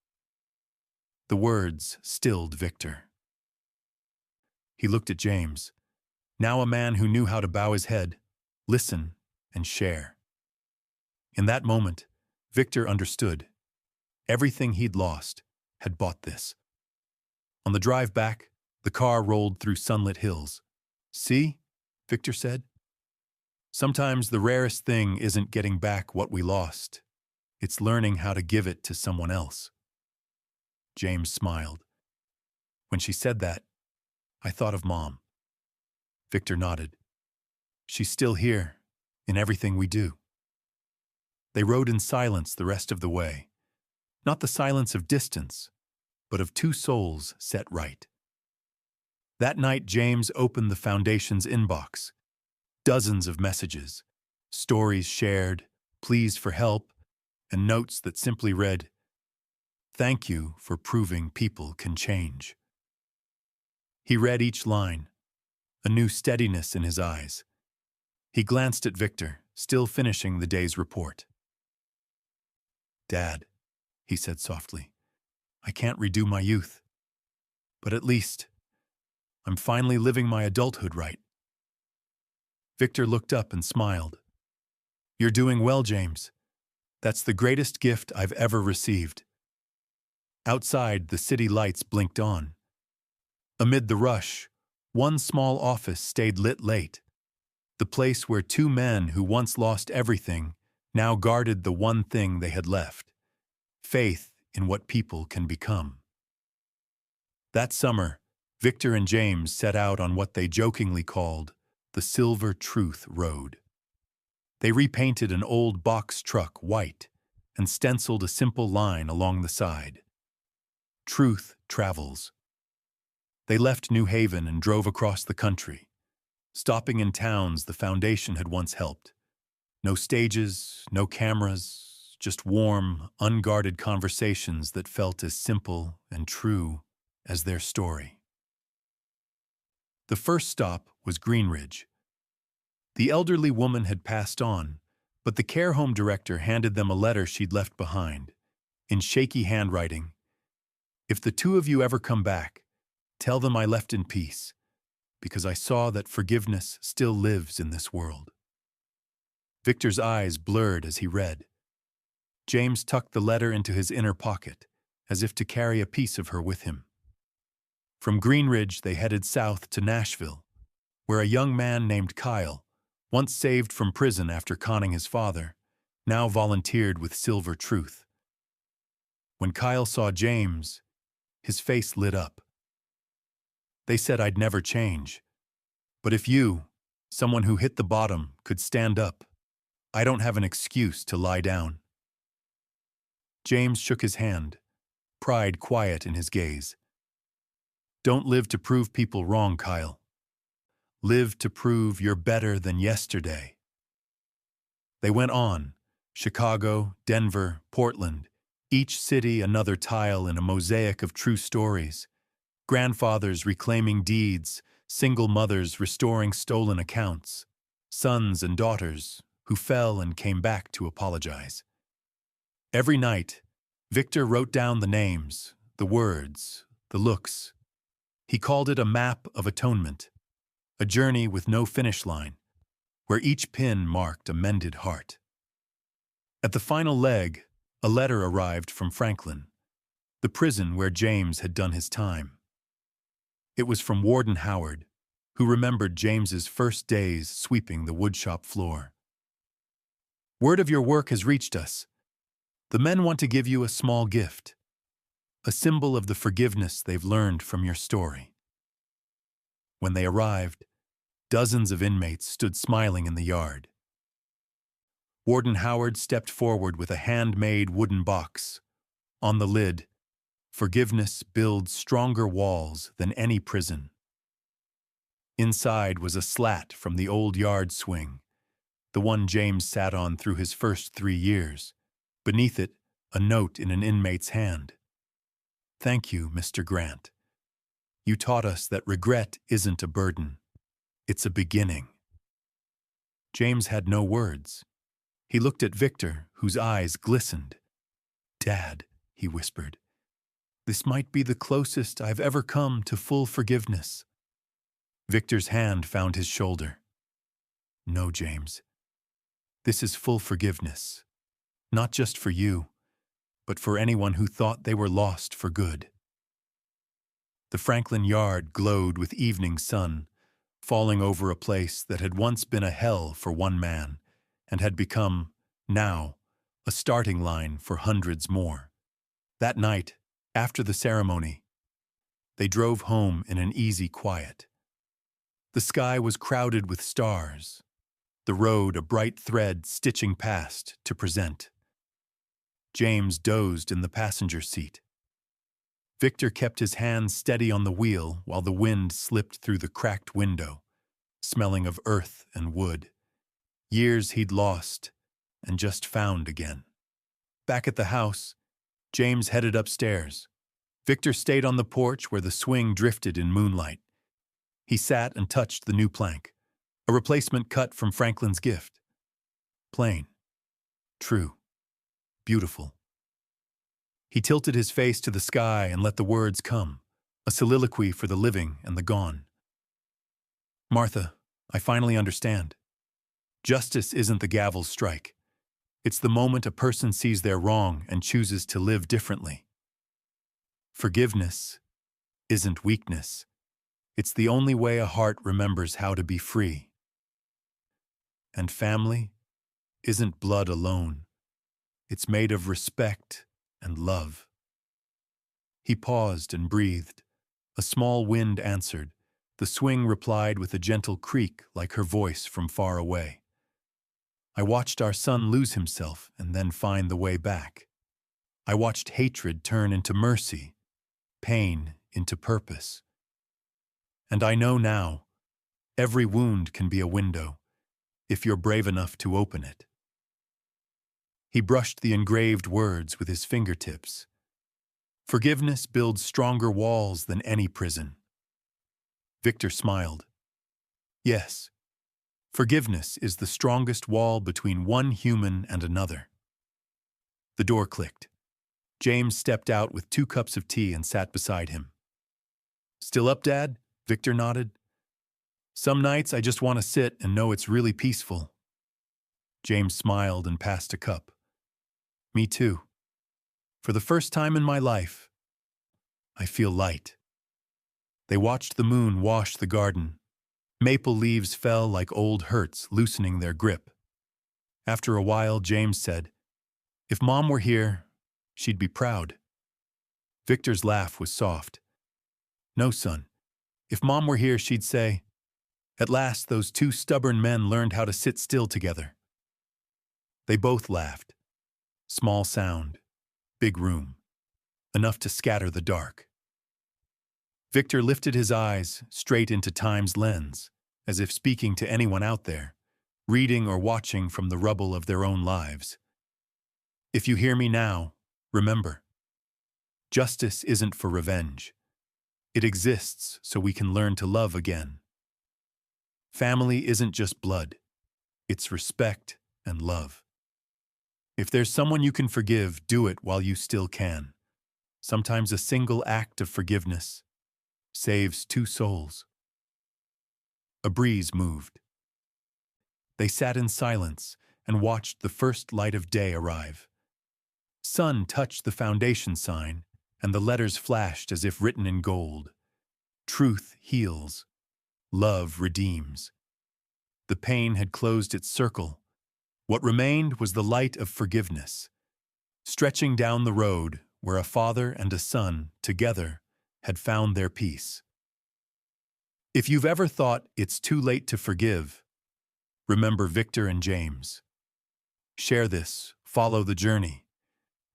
The words stilled Victor. He looked at James, now a man who knew how to bow his head, listen, and share. In that moment, Victor understood. Everything he'd lost had bought this. On the drive back, the car rolled through sunlit hills. "See?" Victor said. "Sometimes the rarest thing isn't getting back what we lost. It's learning how to give it to someone else." James smiled. "When she said that, I thought of Mom." Victor nodded. "She's still here, in everything we do." They rode in silence the rest of the way. Not the silence of distance, but of two souls set right. That night, James opened the foundation's inbox. Dozens of messages, stories shared, pleas for help, and notes that simply read, "Thank you for proving people can change." He read each line, a new steadiness in his eyes. He glanced at Victor, still finishing the day's report. "Dad," he said softly, "I can't redo my youth. But at least, I'm finally living my adulthood right." Victor looked up and smiled. "You're doing well, James. That's the greatest gift I've ever received." Outside, the city lights blinked on. Amid the rush, one small office stayed lit late. The place where two men who once lost everything now guarded the one thing they had left: faith in what people can become. That summer, Victor and James set out on what they jokingly called the Silver Truth Road. They repainted an old box truck white and stenciled a simple line along the side: "Truth travels." They left New Haven and drove across the country, stopping in towns the foundation had once helped. No stages, no cameras, just warm, unguarded conversations that felt as simple and true as their story. The first stop was Greenridge. The elderly woman had passed on, but the care home director handed them a letter she'd left behind. In shaky handwriting, "If the two of you ever come back, tell them I left in peace, because I saw that forgiveness still lives in this world." Victor's eyes blurred as he read. James tucked the letter into his inner pocket, as if to carry a piece of her with him. From Greenridge, they headed south to Nashville, where a young man named Kyle, once saved from prison after conning his father, now volunteered with Silver Truth. When Kyle saw James, his face lit up. They said I'd never change, but if you, someone who hit the bottom, could stand up, I don't have an excuse to lie down. James shook his hand, pride quiet in his gaze. Don't live to prove people wrong, Kyle. Live to prove you're better than yesterday. They went on, Chicago, Denver, Portland, each city another tile in a mosaic of true stories. Grandfathers reclaiming deeds, single mothers restoring stolen accounts, sons and daughters who fell and came back to apologize. Every night, Victor wrote down the names, the words, the looks. He called it a map of atonement, a journey with no finish line, where each pin marked a mended heart. At the final leg, a letter arrived from Franklin, the prison where James had done his time. It was from Warden Howard, who remembered James's first days sweeping the woodshop floor. Word of your work has reached us. The men want to give you a small gift, a symbol of the forgiveness they've learned from your story. When they arrived, dozens of inmates stood smiling in the yard. Warden Howard stepped forward with a handmade wooden box. On the lid, forgiveness builds stronger walls than any prison. Inside was a slat from the old yard swing, the one James sat on through his first 3 years. Beneath it, a note in an inmate's hand. Thank you, Mr. Grant. You taught us that regret isn't a burden. It's a beginning. James had no words. He looked at Victor, whose eyes glistened. Dad, he whispered, this might be the closest I've ever come to full forgiveness. Victor's hand found his shoulder. No, James. This is full forgiveness. Not just for you, but for anyone who thought they were lost for good. The Franklin yard glowed with evening sun, falling over a place that had once been a hell for one man and had become, now, a starting line for hundreds more. That night, after the ceremony, they drove home in an easy quiet. The sky was crowded with stars, the road a bright thread stitching past to present. James dozed in the passenger seat. Victor kept his hands steady on the wheel while the wind slipped through the cracked window, smelling of earth and wood. Years he'd lost and just found again. Back at the house, James headed upstairs. Victor stayed on the porch where the swing drifted in moonlight. He sat and touched the new plank, a replacement cut from Franklin's gift. Plain, true, beautiful. He tilted his face to the sky and let the words come, a soliloquy for the living and the gone. Martha, I finally understand. Justice isn't the gavel's strike. It's the moment a person sees their wrong and chooses to live differently. Forgiveness isn't weakness. It's the only way a heart remembers how to be free. And family isn't blood alone. It's made of respect and love. He paused and breathed. A small wind answered. The swing replied with a gentle creak like her voice from far away. I watched our son lose himself and then find the way back. I watched hatred turn into mercy, pain into purpose. And I know now, every wound can be a window, if you're brave enough to open it. He brushed the engraved words with his fingertips. Forgiveness builds stronger walls than any prison. Victor smiled. Yes, forgiveness is the strongest wall between one human and another. The door clicked. James stepped out with 2 cups of tea and sat beside him. Still up, Dad? Victor nodded. Some nights I just want to sit and know it's really peaceful. James smiled and passed a cup. Me too. For the first time in my life, I feel light. They watched the moon wash the garden. Maple leaves fell like old hurts, loosening their grip. After a while, James said, "If Mom were here, she'd be proud." Victor's laugh was soft. "No, son. If Mom were here, she'd say, 'At last, those two stubborn men learned how to sit still together.'" They both laughed. Small sound, big room, enough to scatter the dark. Victor lifted his eyes straight into time's lens, as if speaking to anyone out there, reading or watching from the rubble of their own lives. "If you hear me now, remember, justice isn't for revenge. It exists so we can learn to love again. Family isn't just blood. It's respect and love. If there's someone you can forgive, do it while you still can. Sometimes a single act of forgiveness saves two souls." A breeze moved. They sat in silence and watched the first light of day arrive. Sun touched the foundation sign, and the letters flashed as if written in gold. Truth heals. Love redeems. The pain had closed its circle. What remained was the light of forgiveness, stretching down the road where a father and a son, together, had found their peace. If you've ever thought it's too late to forgive, remember Victor and James. Share this, follow the journey,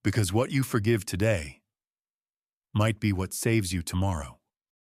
because what you forgive today might be what saves you tomorrow.